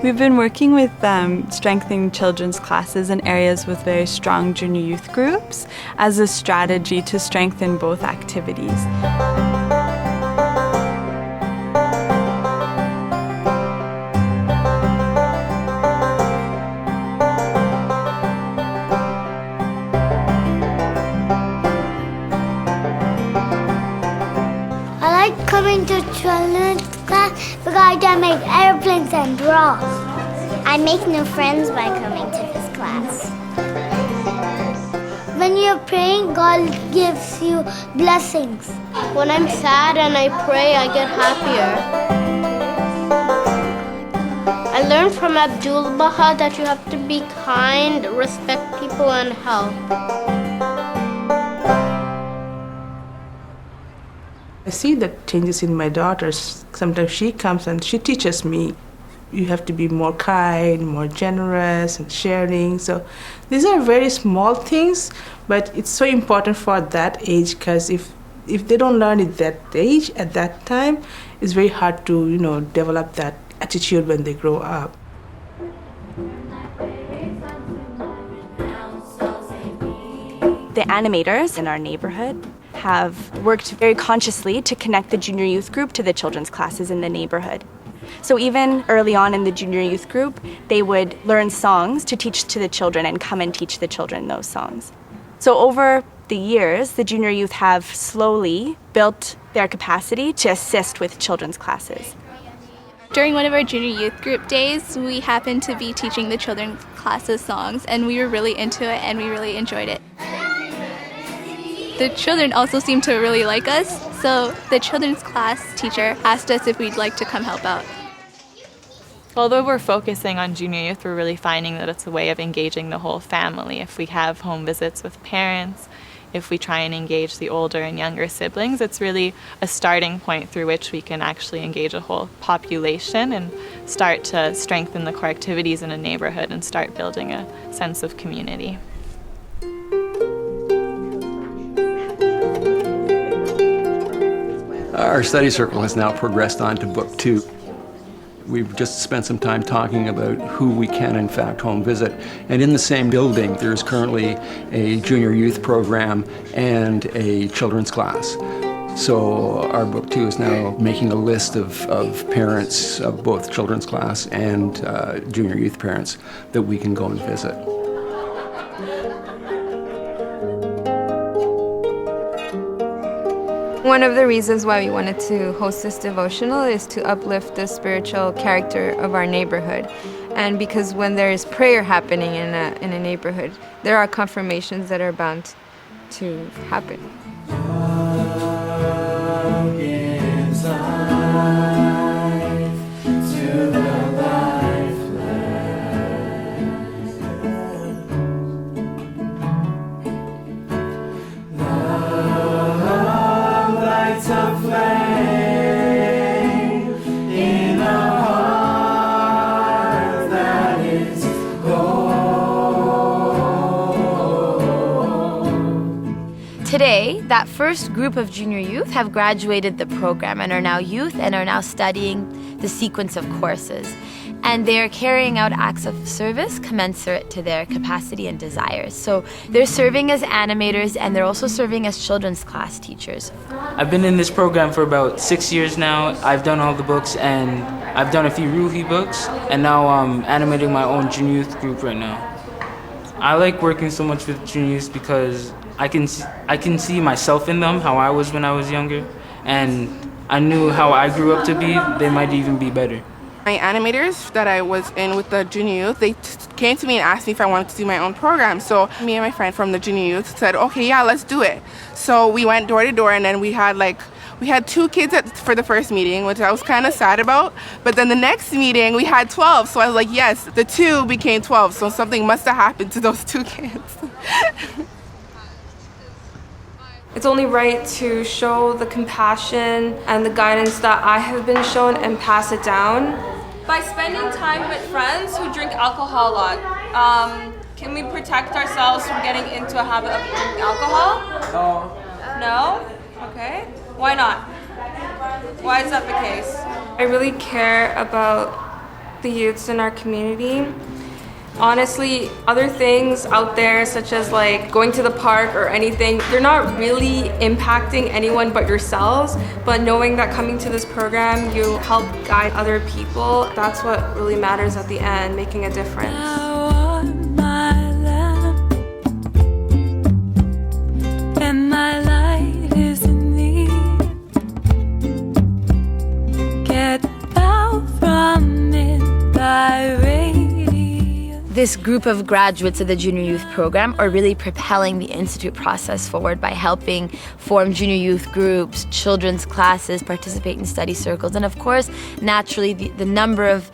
We've been working with strengthening children's classes in areas with very strong junior youth groups as a strategy to strengthen both activities. I like coming to children's class because I can make airplanes and draw. I make new friends by coming to this class. When you you're praying, God gives you blessings. When I'm sad and I pray, I get happier. I learned from Abdul Baha that you have to be kind, respect people, and help. I see the changes in my daughters. Sometimes she comes and she teaches me, you have to be more kind, more generous and sharing. So these are very small things, but it's so important for that age, because if they don't learn it that age, at that time, it's very hard to, develop that attitude when they grow up. The animators in our neighborhood have worked very consciously to connect the junior youth group to the children's classes in the neighborhood. So even early on in the junior youth group, they would learn songs to teach to the children and come and teach the children those songs. So over the years, the junior youth have slowly built their capacity to assist with children's classes. During one of our junior youth group days, we happened to be teaching the children's classes songs, and we were really into it and we really enjoyed it. The children also seemed to really like us, so the children's class teacher asked us if we'd like to come help out. Although we're focusing on junior youth, we're really finding that it's a way of engaging the whole family. If we have home visits with parents, if we try and engage the older and younger siblings, it's really a starting point through which we can actually engage a whole population and start to strengthen the core activities in a neighborhood and start building a sense of community. Our study circle has now progressed on to book 2. We've just spent some time talking about who we can in fact home visit. And in the same building, there's currently a junior youth program and a children's class. So our book 2 is now making a list of parents of both children's class and junior youth parents that we can go and visit. One of the reasons why we wanted to host this devotional is to uplift the spiritual character of our neighborhood. And because when there is prayer happening in a neighborhood, there are confirmations that are bound to happen. Today, that first group of junior youth have graduated the program and are now youth and are now studying the sequence of courses. And they're carrying out acts of service commensurate to their capacity and desires. So they're serving as animators and they're also serving as children's class teachers. I've been in this program for about 6 years now. I've done all the books and I've done a few Ruhi books, and now I'm animating my own junior youth group right now. I like working so much with junior youth because I can see myself in them, how I was when I was younger, and I knew how I grew up to be. They might even be better. My animators that I was in with the junior youth, they came to me and asked me if I wanted to do my own program. So me and my friend from the junior youth said, okay, yeah, let's do it. So we went door to door, and then we had 2 kids for the first meeting, which I was kind of sad about. But then the next meeting, we had 12. So I was like, yes, the 2 became 12. So something must have happened to those 2 kids. It's only right to show the compassion and the guidance that I have been shown and pass it down. By spending time with friends who drink alcohol a lot, can we protect ourselves from getting into a habit of drinking alcohol? No? Okay. Why not? Why is that the case? I really care about the youths in our community. Honestly, other things out there, such as going to the park or anything, they're not really impacting anyone but yourselves. But knowing that coming to this program, you help guide other people, that's what really matters at the end, making a difference. And my light is in thee. Get out from it, thy radiance. This group of graduates of the Junior Youth Program are really propelling the Institute process forward by helping form junior youth groups, children's classes, participate in study circles, and of course, naturally, the number of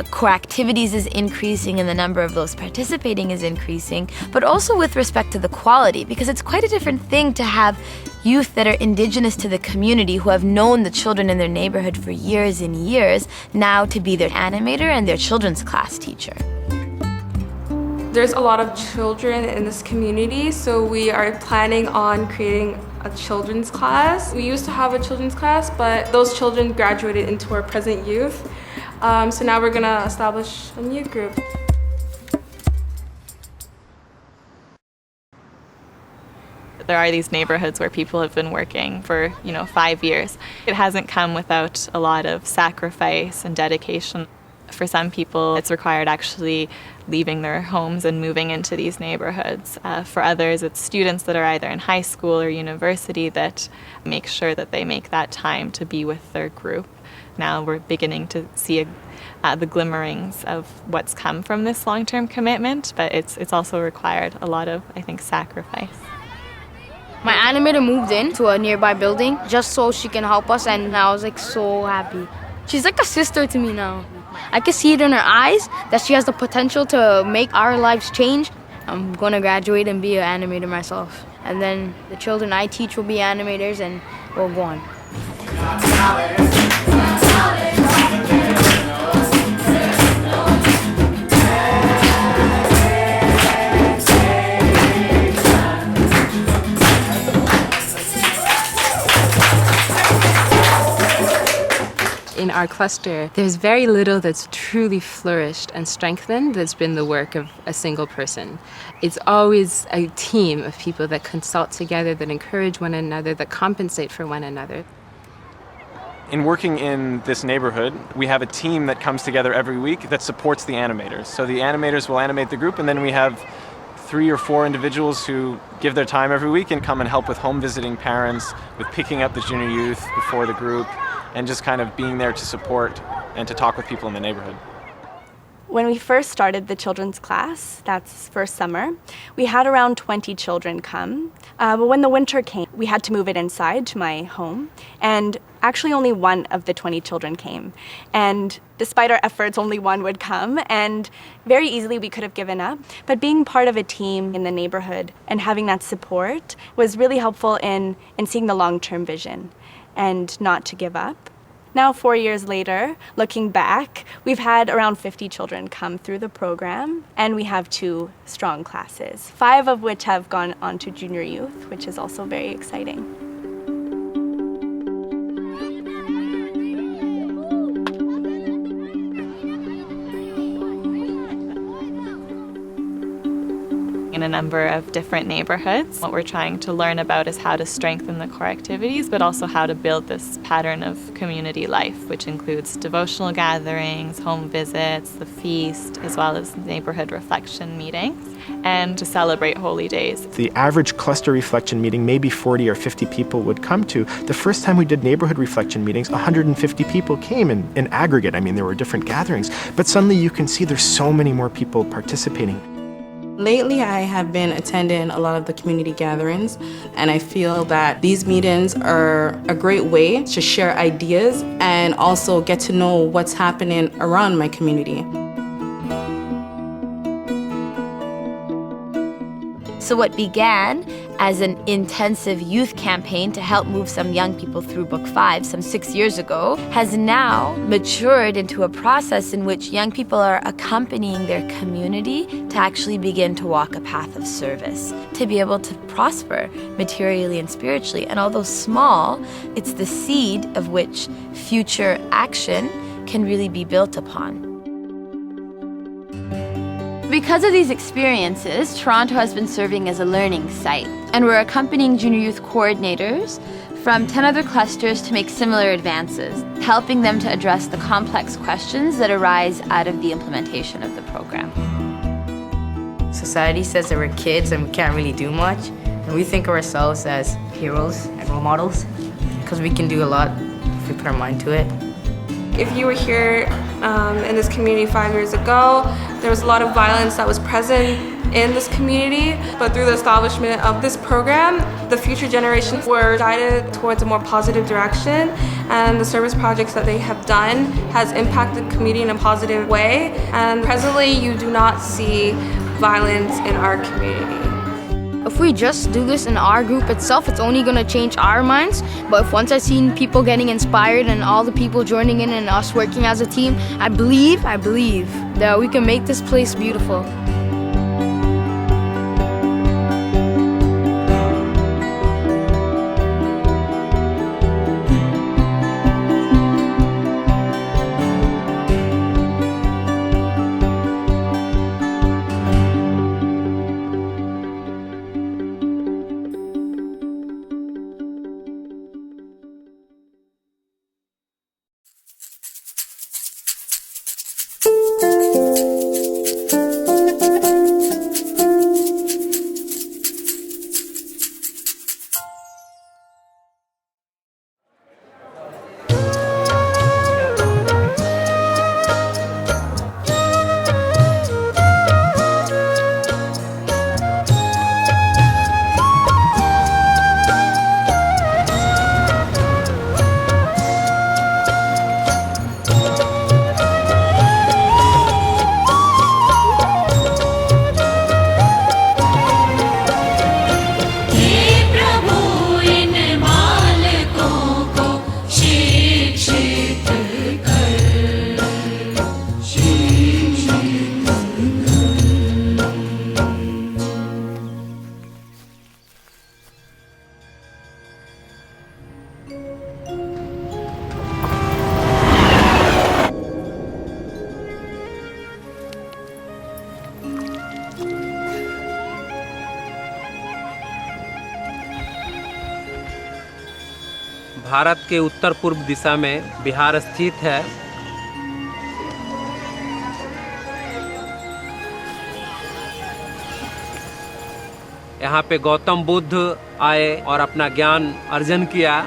core activities is increasing and the number of those participating is increasing, but also with respect to the quality, because it's quite a different thing to have youth that are indigenous to the community who have known the children in their neighborhood for years and years, now to be their animator and their children's class teacher. There's a lot of children in this community, so we are planning on creating a children's class. We used to have a children's class, but those children graduated into our present youth. So now we're gonna establish a new group. There are these neighborhoods where people have been working for, 5 years. It hasn't come without a lot of sacrifice and dedication. For some people, it's required actually leaving their homes and moving into these neighborhoods. For others, it's students that are either in high school or university that make sure that they make that time to be with their group. Now we're beginning to see the glimmerings of what's come from this long-term commitment, but it's also required a lot of, I think, sacrifice. My animator moved in to a nearby building just so she can help us, and I was so happy. She's like a sister to me now. I can see it in her eyes that she has the potential to make our lives change. I'm going to graduate and be an animator myself. And then the children I teach will be animators and we'll go on. In our cluster, there's very little that's truly flourished and strengthened that's been the work of a single person. It's always a team of people that consult together, that encourage one another, that compensate for one another. In working in this neighborhood, we have a team that comes together every week that supports the animators. So the animators will animate the group, and then we have 3 or 4 individuals who give their time every week and come and help with home visiting parents, with picking up the junior youth before the group, and just kind of being there to support and to talk with people in the neighborhood. When we first started the children's class, that's first summer, we had around 20 children come. But when the winter came, we had to move it inside to my home. And actually only one of the 20 children came. And despite our efforts, only one would come. And very easily we could have given up. But being part of a team in the neighborhood and having that support was really helpful in seeing the long-term vision and not to give up. Now, 4 years later, looking back, we've had around 50 children come through the program, and we have 2 strong classes, 5 of which have gone on to junior youth, which is also very exciting. In a number of different neighborhoods. What we're trying to learn about is how to strengthen the core activities, but also how to build this pattern of community life, which includes devotional gatherings, home visits, the feast, as well as neighborhood reflection meetings, and to celebrate holy days. The average cluster reflection meeting, maybe 40 or 50 people would come to. The first time we did neighborhood reflection meetings, 150 people came in aggregate. I mean, there were different gatherings, but suddenly you can see there's so many more people participating. Lately, I have been attending a lot of the community gatherings, and I feel that these meetings are a great way to share ideas and also get to know what's happening around my community. So what began as an intensive youth campaign to help move some young people through Book 5 some 6 years ago has now matured into a process in which young people are accompanying their community to actually begin to walk a path of service, to be able to prosper materially and spiritually. And although small, it's the seed of which future action can really be built upon. Because of these experiences, Toronto has been serving as a learning site, and we're accompanying junior youth coordinators from 10 other clusters to make similar advances, helping them to address the complex questions that arise out of the implementation of the program. Society says that we're kids and we can't really do much, and we think of ourselves as heroes and role models because we can do a lot if we put our mind to it. If you were here in this community 5 years ago, there was a lot of violence that was present in this community, but through the establishment of this program, the future generations were guided towards a more positive direction, and the service projects that they have done has impacted the community in a positive way, and presently you do not see violence in our community. If we just do this in our group itself, it's only going to change our minds. But if once I've seen people getting inspired and all the people joining in and us working as a team, I believe that we can make this place beautiful. Bharat के उत्तर पूर्व दिशा में बिहार स्थित है। यहाँ पे गौतम बुद्ध आए और अपना ज्ञान अर्जन किया।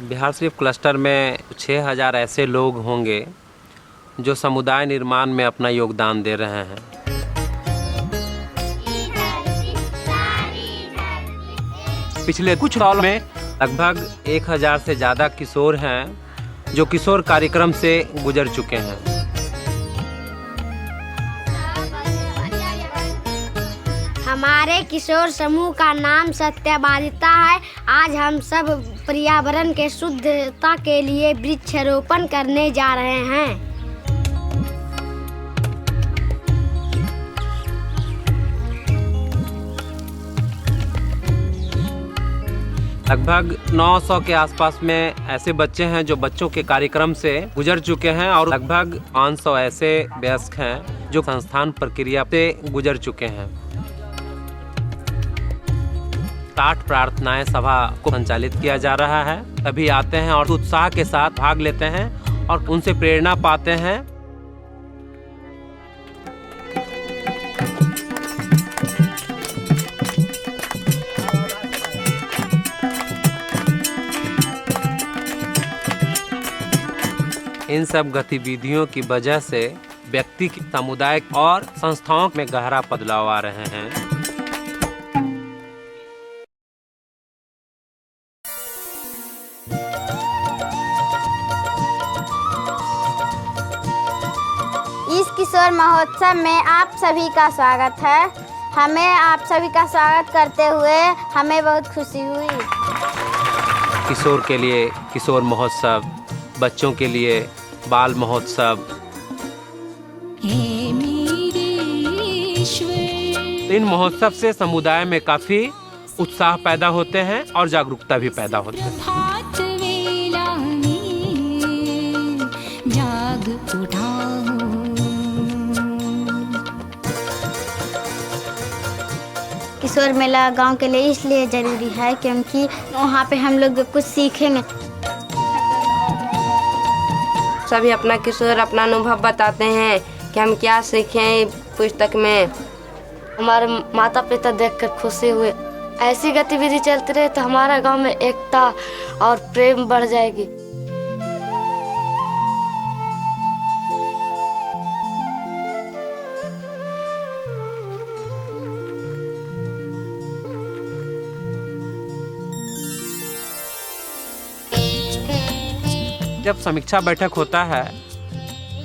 बिहार शरीफ क्लस्टर में 6000 ऐसे लोग होंगे जो समुदाय निर्माण में अपना योगदान दे रहे हैं। पिछले कुछ सालों में लगभग 1000 से ज़्यादा किशोर हैं जो किशोर कार्यक्रम से गुजर चुके हैं। हमारे किशोर समूह का नाम सत्यवादिता है। आज हम सब पर्यावरण के शुद्धता के लिए वृक्षारोपण करने जा रहे हैं। लगभग 900 के आसपास में ऐसे बच्चे हैं जो बच्चों के कार्यक्रम से गुजर चुके हैं और लगभग 500 ऐसे वयस्क हैं जो संस्थान प्रक्रिया से गुजर चुके हैं। 60 प्रार्थनाएं सभा को संचालित किया जा रहा है। सभी आते हैं और उत्साह के साथ भाग लेते हैं और उनसे प्रेरणा पाते हैं। इन सब गतिविधियों की वजह से व्यक्ति, समुदाय और संस्थाओं में गहरा बदलाव आ रहे हैं। इस किशोर महोत्सव में आप सभी का स्वागत है। हमें आप सभी का स्वागत करते हुए हमें बहुत खुशी हुई। किशोर के लिए किशोर महोत्सव, बच्चों के लिए बाल महोत्सव। इन महोत्सव से समुदाय में काफी उत्साह पैदा होते हैं और जागरूकता भी पैदा होती है। किशोर मेला गांव के लिए इसलिए ज़रूरी है क्योंकि वहाँ पे हम लोग कुछ सीखेंगे। सभी अपना किशोर अपना अनुभव बताते हैं कि हम क्या सीखें पुस्तक में। हमारे माता पिता देखकर खुशी हुए। ऐसी गतिविधि चलती रहे तो हमारा गांव में एकता और प्रेम बढ़ जाएगी। जब समीक्षा बैठक होता है,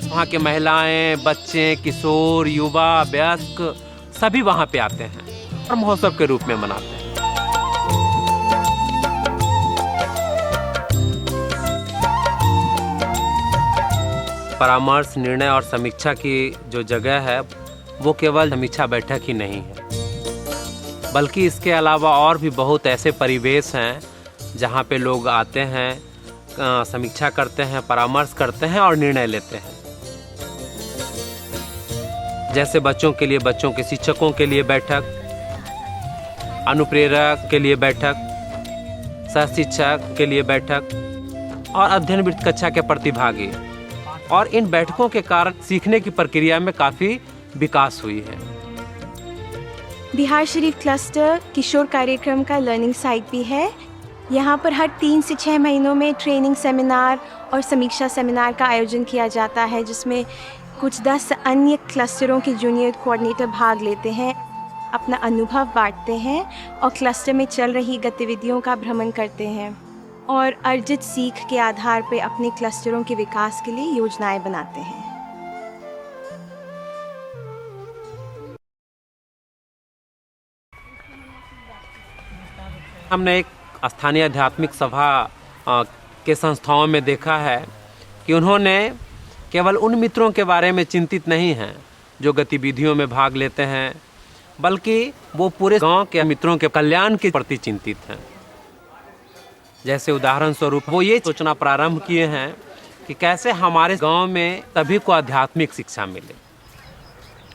वहाँ के महिलाएं, बच्चे, किशोर, युवा, वयस्क सभी वहाँ पे आते हैं और महोत्सव के रूप में मनाते हैं। परामर्श, निर्णय और समीक्षा की जो जगह है वो केवल समीक्षा बैठक ही नहीं है, बल्कि इसके अलावा और भी बहुत ऐसे परिवेश हैं जहाँ पे लोग आते हैं, समीक्षा करते हैं, परामर्श करते हैं और निर्णय लेते हैं। जैसे बच्चों के लिए बच्चों के शिक्षकों के लिए बैठक, अनुप्रेरक के लिए बैठक, सह शिक्षक के लिए बैठक और अध्ययन वृत्त कक्षा के प्रतिभागी। और इन बैठकों के कारण सीखने की प्रक्रिया में काफ़ी विकास हुई है। बिहार शरीफ क्लस्टर किशोर कार्यक्रम का लर्निंग साइट भी है। यहाँ पर हर 3 से 6 महीनों में ट्रेनिंग सेमिनार और समीक्षा सेमिनार का आयोजन किया जाता है, जिसमें कुछ 10 अन्य क्लस्टरों के जूनियर कोऑर्डिनेटर भाग लेते हैं, अपना अनुभव बांटते हैं और क्लस्टर में चल रही गतिविधियों का भ्रमण करते हैं और अर्जित सीख के आधार पर अपने क्लस्टरों के विकास के लिए योजनाएं बनाते हैं। हमने एक स्थानीय आध्यात्मिक सभा के संस्थाओं में देखा है कि उन्होंने केवल उन मित्रों के बारे में चिंतित नहीं हैं जो गतिविधियों में भाग लेते हैं, बल्कि वो पूरे गांव के मित्रों के कल्याण के प्रति चिंतित हैं। जैसे उदाहरण स्वरूप वो ये सोचना प्रारंभ किए हैं कि कैसे हमारे गांव में सभी को आध्यात्मिक शिक्षा मिले।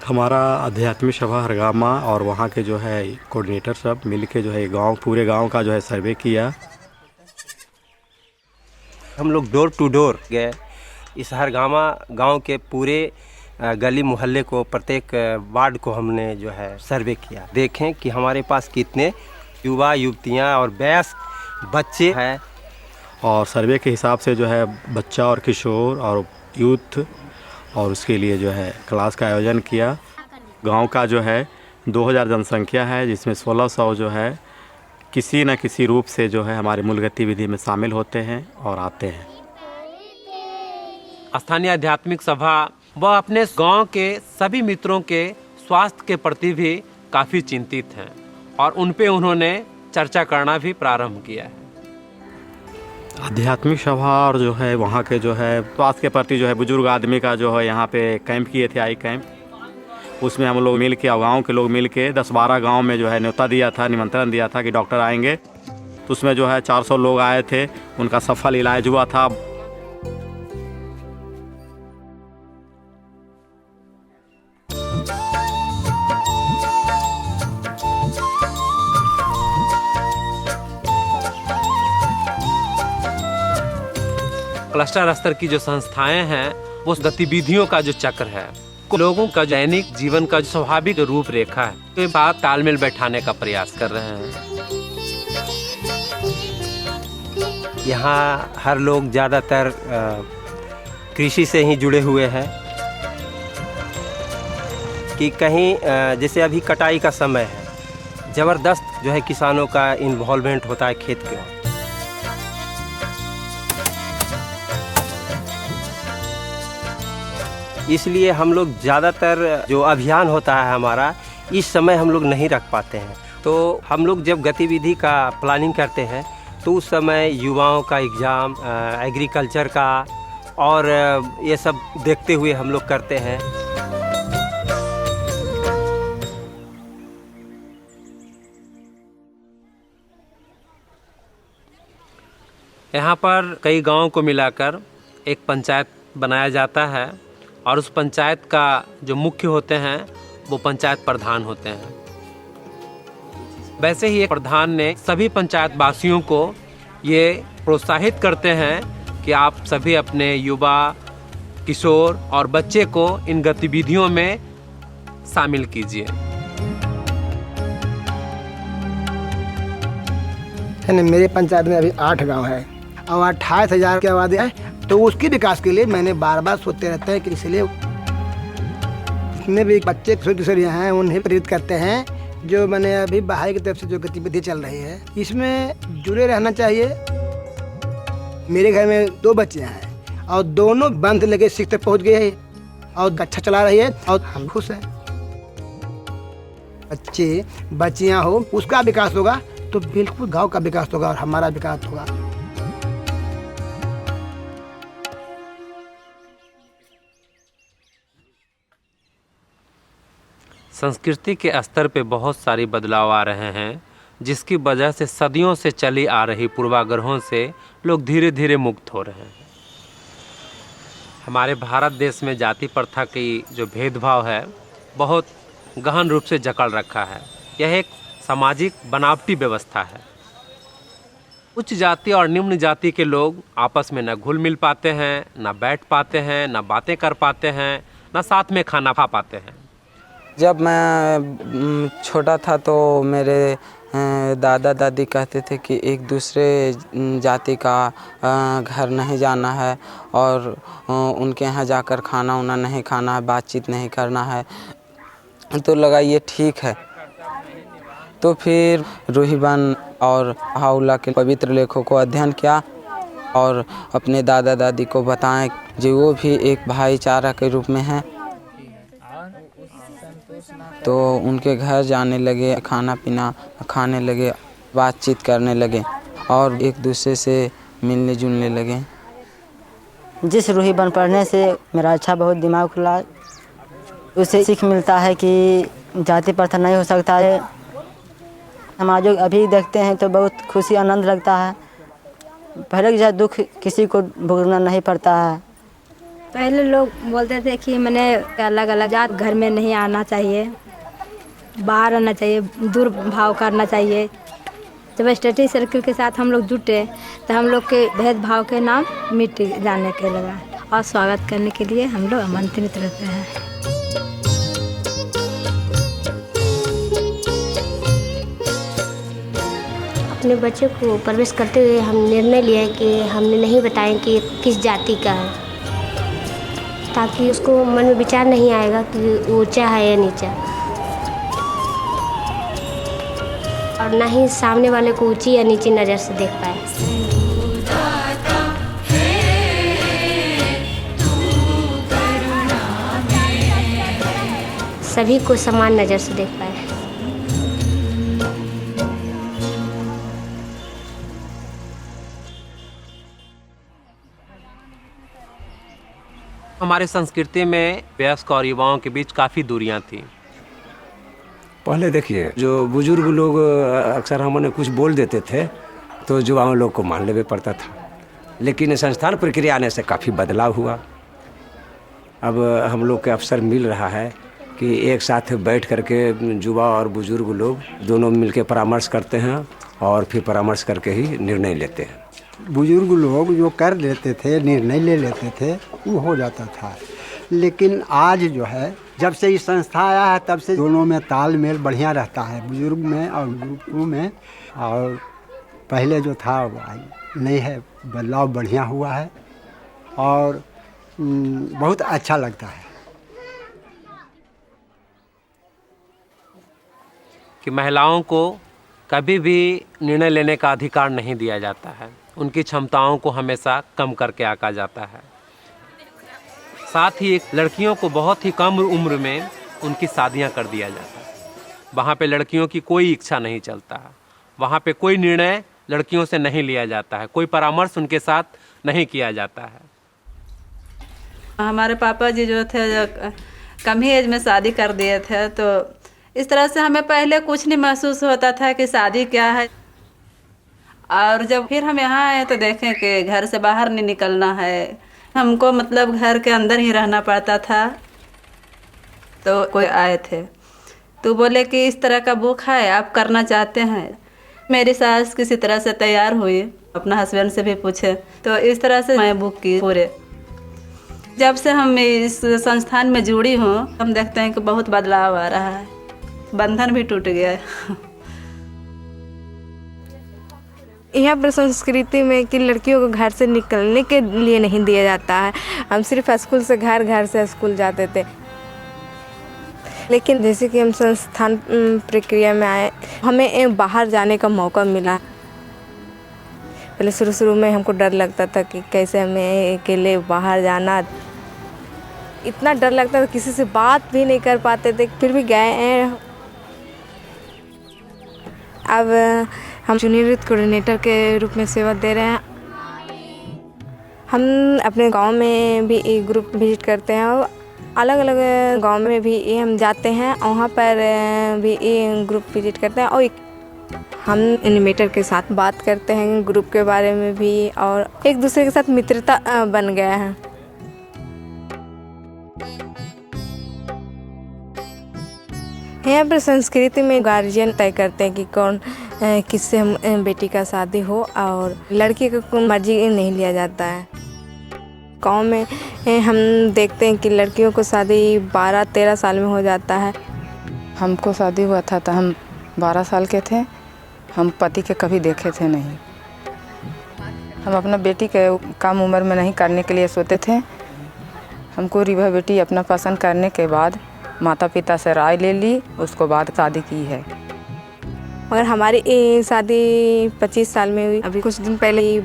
हमारा आध्यात्मिक सभा हरगामा और वहाँ के जो है कोऑर्डिनेटर सब मिल के जो है गांव, पूरे गांव का जो है सर्वे किया। हम लोग डोर टू डोर गए, इस हरगामा गांव के पूरे गली मोहल्ले को, प्रत्येक वार्ड को हमने जो है सर्वे किया। देखें कि हमारे पास कितने युवा युवतियाँ और वयस्क बच्चे हैं। और सर्वे के हिसाब से जो है बच्चा और किशोर और यूथ और उसके लिए जो है क्लास का आयोजन किया। गांव का जो है 2000 जनसंख्या है, जिसमें 1600 जो है किसी न किसी रूप से जो है हमारे मूल गतिविधि में शामिल होते हैं और आते हैं। स्थानीय आध्यात्मिक सभा वह अपने गांव के सभी मित्रों के स्वास्थ्य के प्रति भी काफ़ी चिंतित हैं और उन पे उन्होंने चर्चा करना भी प्रारंभ किया है। आध्यात्मिक सभा और जो है वहाँ के जो है स्वास्थ्य के प्रति जो है बुजुर्ग आदमी का जो है यहाँ पे कैंप किए थे, आई कैंप। उसमें हम लोग मिल के, गाँव के लोग मिल के 10-12 गाँव में जो है न्योता दिया था, निमंत्रण दिया था कि डॉक्टर आएंगे। तो उसमें जो है 400 लोग आए थे, उनका सफल इलाज हुआ था। क्लस्टर स्तर की जो संस्थाएं हैं वो गतिविधियों का जो चक्र है, लोगों का दैनिक जीवन का जो स्वाभाविक रूपरेखा है, के साथ तालमेल बैठाने का प्रयास कर रहे हैं। यहाँ हर लोग ज़्यादातर कृषि से ही जुड़े हुए हैं कि कहीं जैसे अभी कटाई का समय है, ज़बरदस्त जो है किसानों का इन्वॉल्वमेंट होता है खेत के। इसलिए हम लोग ज़्यादातर जो अभियान होता है हमारा, इस समय हम लोग नहीं रख पाते हैं। तो हम लोग जब गतिविधि का प्लानिंग करते हैं तो उस समय युवाओं का एग्ज़ाम, एग्रीकल्चर का और ये सब देखते हुए हम लोग करते हैं। यहाँ पर कई गांवों को मिलाकर एक पंचायत बनाया जाता है और उस पंचायत का जो मुख्य होते हैं वो पंचायत प्रधान होते हैं। वैसे ही एक प्रधान ने सभी पंचायत वासियों को ये प्रोत्साहित करते हैं कि आप सभी अपने युवा किशोर और बच्चे को इन गतिविधियों में शामिल कीजिए। मेरे पंचायत में अभी 8 गांव है और 28,000 की आबादी है, तो उसके विकास के लिए मैंने बार बार सोचते रहते हैं कि इसलिए जितने भी बच्चे किशोर हैं उन्हें प्रेरित करते हैं, जो मैंने अभी बाहर की तरफ से जो गतिविधि चल रही है इसमें जुड़े रहना चाहिए। मेरे घर में 2 बच्चियाँ हैं और दोनों बंद लगे 6 तक पहुँच गए हैं और अच्छा चला रही है और हम खुश हैं। बच्चे बच्चियाँ हो उसका विकास होगा तो बिल्कुल गांव का विकास होगा और हमारा विकास होगा। संस्कृति के स्तर पे बहुत सारी बदलाव आ रहे हैं, जिसकी वजह से सदियों से चली आ रही पूर्वाग्रहों से लोग धीरे धीरे मुक्त हो रहे हैं। हमारे भारत देश में जाति प्रथा की जो भेदभाव है बहुत गहन रूप से जकड़ रखा है। यह एक सामाजिक बनावटी व्यवस्था है। उच्च जाति और निम्न जाति के लोग आपस में न घुल मिल पाते हैं, न बैठ पाते हैं, न बातें कर पाते हैं, न साथ में खाना खा पाते हैं। जब मैं छोटा था तो मेरे दादा दादी कहते थे कि एक दूसरे जाति का घर नहीं जाना है और उनके यहाँ जाकर खाना उना नहीं खाना है, बातचीत नहीं करना है। तो लगा ये ठीक है। तो फिर रूहीबन और हाउला के पवित्र लेखों को अध्ययन किया और अपने दादा दादी को बताएं जो वो भी एक भाईचारा के रूप में हैं। तो उनके घर जाने लगे, खाना पीना खाने लगे, बातचीत करने लगे और एक दूसरे से मिलने जुलने लगे। जिस रूहीबन पढ़ने से मेरा अच्छा बहुत दिमाग खुला, उससे सीख मिलता है कि जाति प्रथा नहीं हो सकता है। समाजों अभी देखते हैं तो बहुत खुशी आनंद लगता है। पहले के जैसा दुख किसी को भुगतना नहीं पड़ता है। पहले लोग बोलते थे कि मैंने अलग अलग जात घर में नहीं आना चाहिए, बाहर आना चाहिए, दूर भाव करना चाहिए। जब स्टडी सर्कल के साथ हम लोग जुटे तो हम लोग के भेदभाव के नाम मिट जाने के लगा और स्वागत करने के लिए हम लोग आमंत्रित रहते हैं। अपने बच्चे को प्रवेश करते हुए हम निर्णय लिए कि हमने नहीं बताएं कि किस जाति का है, ताकि उसको मन में विचार नहीं आएगा कि ऊंचा है या नीचा, और ना ही सामने वाले को ऊंची या नीची नज़र से देख पाए। सभी को समान नज़र से देख पाए। हमारी संस्कृति में वयस्क और युवाओं के बीच काफ़ी दूरियां थी। पहले देखिए जो बुजुर्ग लोग अक्सर हमने कुछ बोल देते थे तो युवाओं लोग को मान लेना पड़ता था, लेकिन संस्थान प्रक्रिया आने से काफ़ी बदलाव हुआ। अब हम लोग के अवसर मिल रहा है कि एक साथ बैठ करके युवा और बुजुर्ग लोग दोनों मिलकर परामर्श करते हैं और फिर परामर्श करके ही निर्णय लेते हैं। बुजुर्ग लोग जो कर लेते थे, निर्णय ले लेते थे, वो हो जाता था। लेकिन आज जो है जब से ये संस्था आया है तब से दोनों में तालमेल बढ़िया रहता है, बुजुर्ग में और गुरुओं में। और पहले जो था नहीं है, बदलाव बढ़िया हुआ है और बहुत अच्छा लगता है कि महिलाओं को कभी भी निर्णय लेने का अधिकार नहीं दिया जाता है। उनकी क्षमताओं को हमेशा कम करके आंका जाता है। साथ ही लड़कियों को बहुत ही कम उम्र में उनकी शादियां कर दिया जाता है। वहाँ पे लड़कियों की कोई इच्छा नहीं चलता है, वहाँ पे कोई निर्णय लड़कियों से नहीं लिया जाता है, कोई परामर्श उनके साथ नहीं किया जाता है। हमारे पापा जी जो थे कम ही एज में शादी कर दिए थे, तो इस तरह से हमें पहले कुछ नहीं महसूस होता था कि शादी क्या है। और जब फिर हम यहाँ आए तो देखें कि घर से बाहर नहीं निकलना है, हमको मतलब घर के अंदर ही रहना पड़ता था। तो कोई आए थे तो बोले कि इस तरह का बुक है, आप करना चाहते हैं। मेरी सास किसी तरह से तैयार हुई, अपना हस्बैंड से भी पूछे, तो इस तरह से मैं बुक की पूरे। जब से हम इस संस्थान में जुड़ी हूँ हम देखते हैं कि बहुत बदलाव आ रहा है, बंधन भी टूट गया है। यहाँ पर संस्कृति में कि लड़कियों को घर से निकलने के लिए नहीं दिया जाता है। हम सिर्फ स्कूल से घर, घर से स्कूल जाते थे। लेकिन जैसे कि हम संस्थान प्रक्रिया में आए, हमें बाहर जाने का मौका मिला। पहले शुरू में हमको डर लगता था कि कैसे हमें अकेले बाहर जाना, इतना डर लगता था, किसी से बात भी नहीं कर पाते थे, फिर भी गए हैं। अब हम जूनियर यूथ कोऑर्डिनेटर के रूप में सेवा दे रहे हैं। हम अपने गांव में भी एक ग्रुप विजिट करते हैं और अलग अलग गांव में भी हम जाते हैं, वहाँ पर भी एक ग्रुप विजिट करते हैं और हम एनिमेटर के साथ बात करते हैं ग्रुप के बारे में भी, और एक दूसरे के साथ मित्रता बन गया है। यहाँ पर संस्कृति में गार्जियन तय करते हैं कि कौन किससे हम बेटी का शादी हो, और लड़की को मर्जी नहीं लिया जाता है। गांव में हम देखते हैं कि लड़कियों को शादी 12-13 साल में हो जाता है। हमको शादी हुआ था तो हम 12 साल के थे। हम पति के कभी देखे थे नहीं। हम अपना बेटी के कम उम्र में नहीं करने के लिए सोचते थे। हमको रिवा बेटी अपना पसंद करने के बाद माता पिता से राय ले ली, उसको बाद शादी की है। मगर हमारी शादी 25 साल में हुई, अभी कुछ दिन पहले ही।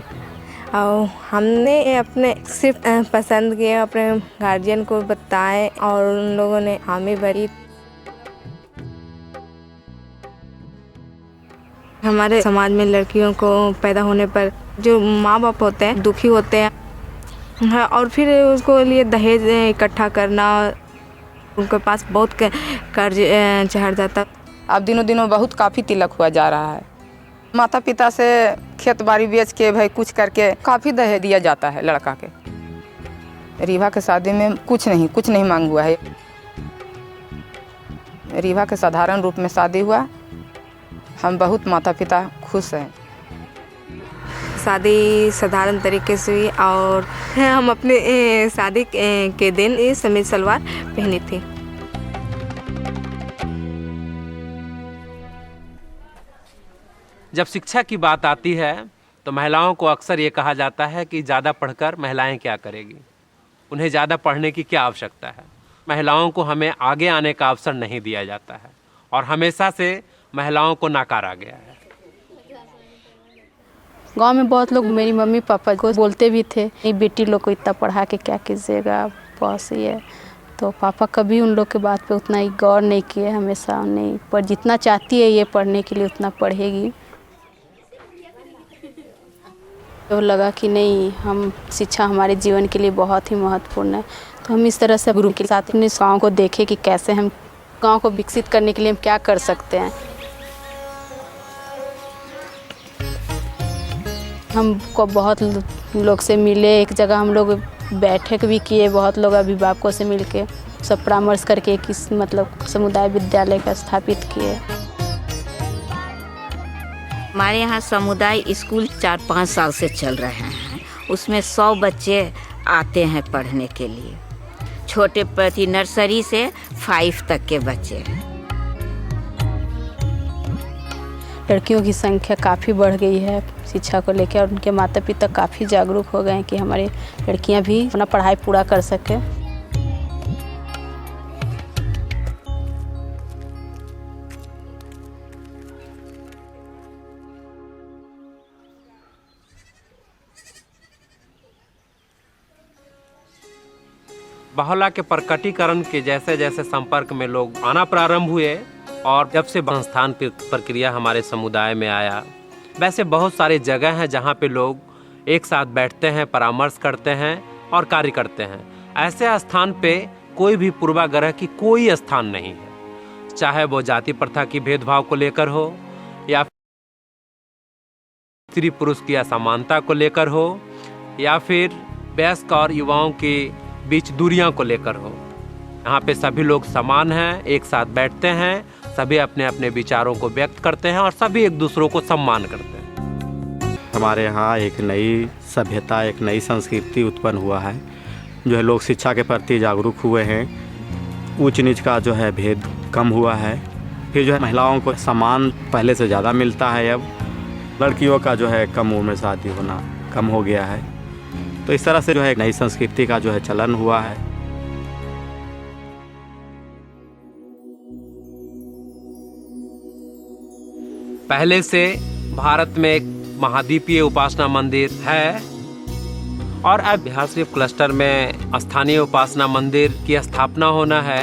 और हमने अपने सिर्फ पसंद किए, अपने गार्जियन को बताए और उन लोगों ने हामी भरी। हमारे समाज में लड़कियों को पैदा होने पर जो माँ बाप होते हैं दुखी होते हैं, हाँ, और फिर उसको लिए दहेज इकट्ठा करना, उनके पास बहुत कर्ज चढ़ जाता। अब दिनों दिनों बहुत काफ़ी तिलक हुआ जा रहा है। माता पिता से खेत बाड़ी बेच के भाई कुछ करके काफ़ी दहेज दिया जाता है लड़का के। रीवा के शादी में कुछ नहीं मांग हुआ है। रीवा के साधारण रूप में शादी हुआ। हम बहुत माता पिता खुश हैं। शादी साधारण तरीके से हुई और हम अपने शादी के दिन समीज सलवार पहनी थी। जब शिक्षा की बात आती है तो महिलाओं को अक्सर ये कहा जाता है कि ज़्यादा पढ़कर महिलाएं क्या करेगी, उन्हें ज़्यादा पढ़ने की क्या आवश्यकता है। महिलाओं को हमें आगे आने का अवसर नहीं दिया जाता है और हमेशा से महिलाओं को नकारा गया है। गांव में बहुत लोग मेरी मम्मी पापा को बोलते भी थे, ये बेटी लोग को इतना पढ़ा के क्या कीजिएगा, बस ये। तो पापा कभी उन लोग के बात पे उतना ही गौर नहीं किए, हमेशा नहीं, पर जितना चाहती है ये पढ़ने के लिए उतना पढ़ेगी। तो लगा कि नहीं, हम शिक्षा हमारे जीवन के लिए बहुत ही महत्वपूर्ण है। तो हम इस तरह से गुरु के साथ अपने गाँव को देखे कि कैसे हम गाँव को विकसित करने के लिए हम क्या कर सकते हैं। हमको बहुत लोग से मिले, एक जगह हम लोग बैठक भी किए, बहुत लोग अभिभावकों से मिलके सब परामर्श करके किस मतलब समुदाय विद्यालय का स्थापित किए। हमारे यहाँ समुदाय स्कूल 4-5 साल से चल रहे हैं। उसमें 100 बच्चे आते हैं पढ़ने के लिए। छोटे प्रति नर्सरी से 5 तक के बच्चे हैं। लड़कियों की संख्या काफ़ी बढ़ गई है शिक्षा को लेकर, और उनके माता पिता काफ़ी जागरूक हो गए हैं कि हमारी लड़कियां भी अपना पढ़ाई पूरा कर सकें। बाहुला के प्रकटीकरण के जैसे जैसे संपर्क में लोग आना प्रारंभ हुए और जब से संस्थान प्रक्रिया हमारे समुदाय में आया, वैसे बहुत सारे जगह हैं जहाँ पे लोग एक साथ बैठते हैं, परामर्श करते हैं और कार्य करते हैं। ऐसे स्थान पे कोई भी पूर्वाग्रह की कोई स्थान नहीं है, चाहे वो जाति प्रथा की भेदभाव को लेकर हो या स्त्री पुरुष की असमानता को लेकर हो या फिर वयस्क और युवाओं के बीच दूरियां को लेकर हो। यहाँ पे सभी लोग समान हैं, एक साथ बैठते हैं, सभी अपने अपने विचारों को व्यक्त करते हैं और सभी एक दूसरों को सम्मान करते हैं। हमारे यहाँ एक नई सभ्यता, एक नई संस्कृति उत्पन्न हुआ है, जो है लोग शिक्षा के प्रति जागरूक हुए हैं, ऊंच नीच का जो है भेद कम हुआ है। फिर जो है महिलाओं को सम्मान पहले से ज़्यादा मिलता है। अब लड़कियों का जो है कम उम्र में शादी होना कम हो गया है। तो इस तरह से जो है नई संस्कृति का जो है चलन हुआ है। पहले से भारत में एक महाद्वीपीय उपासना मंदिर है और अब बिहार शरीफ क्लस्टर में स्थानीय उपासना मंदिर की स्थापना होना है।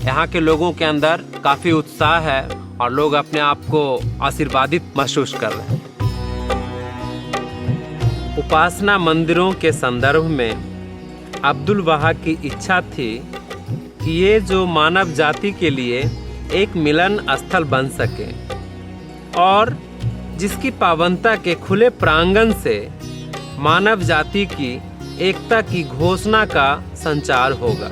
यहाँ के लोगों के अंदर काफ़ी उत्साह है और लोग अपने आप को आशीर्वादित महसूस कर रहे हैं। उपासना मंदिरों के संदर्भ में अब्दुल वहा की इच्छा थी कि ये जो मानव जाति के लिए एक मिलन स्थल बन सके और जिसकी पावनता के खुले प्रांगण से मानव जाति की एकता की घोषणा का संचार होगा।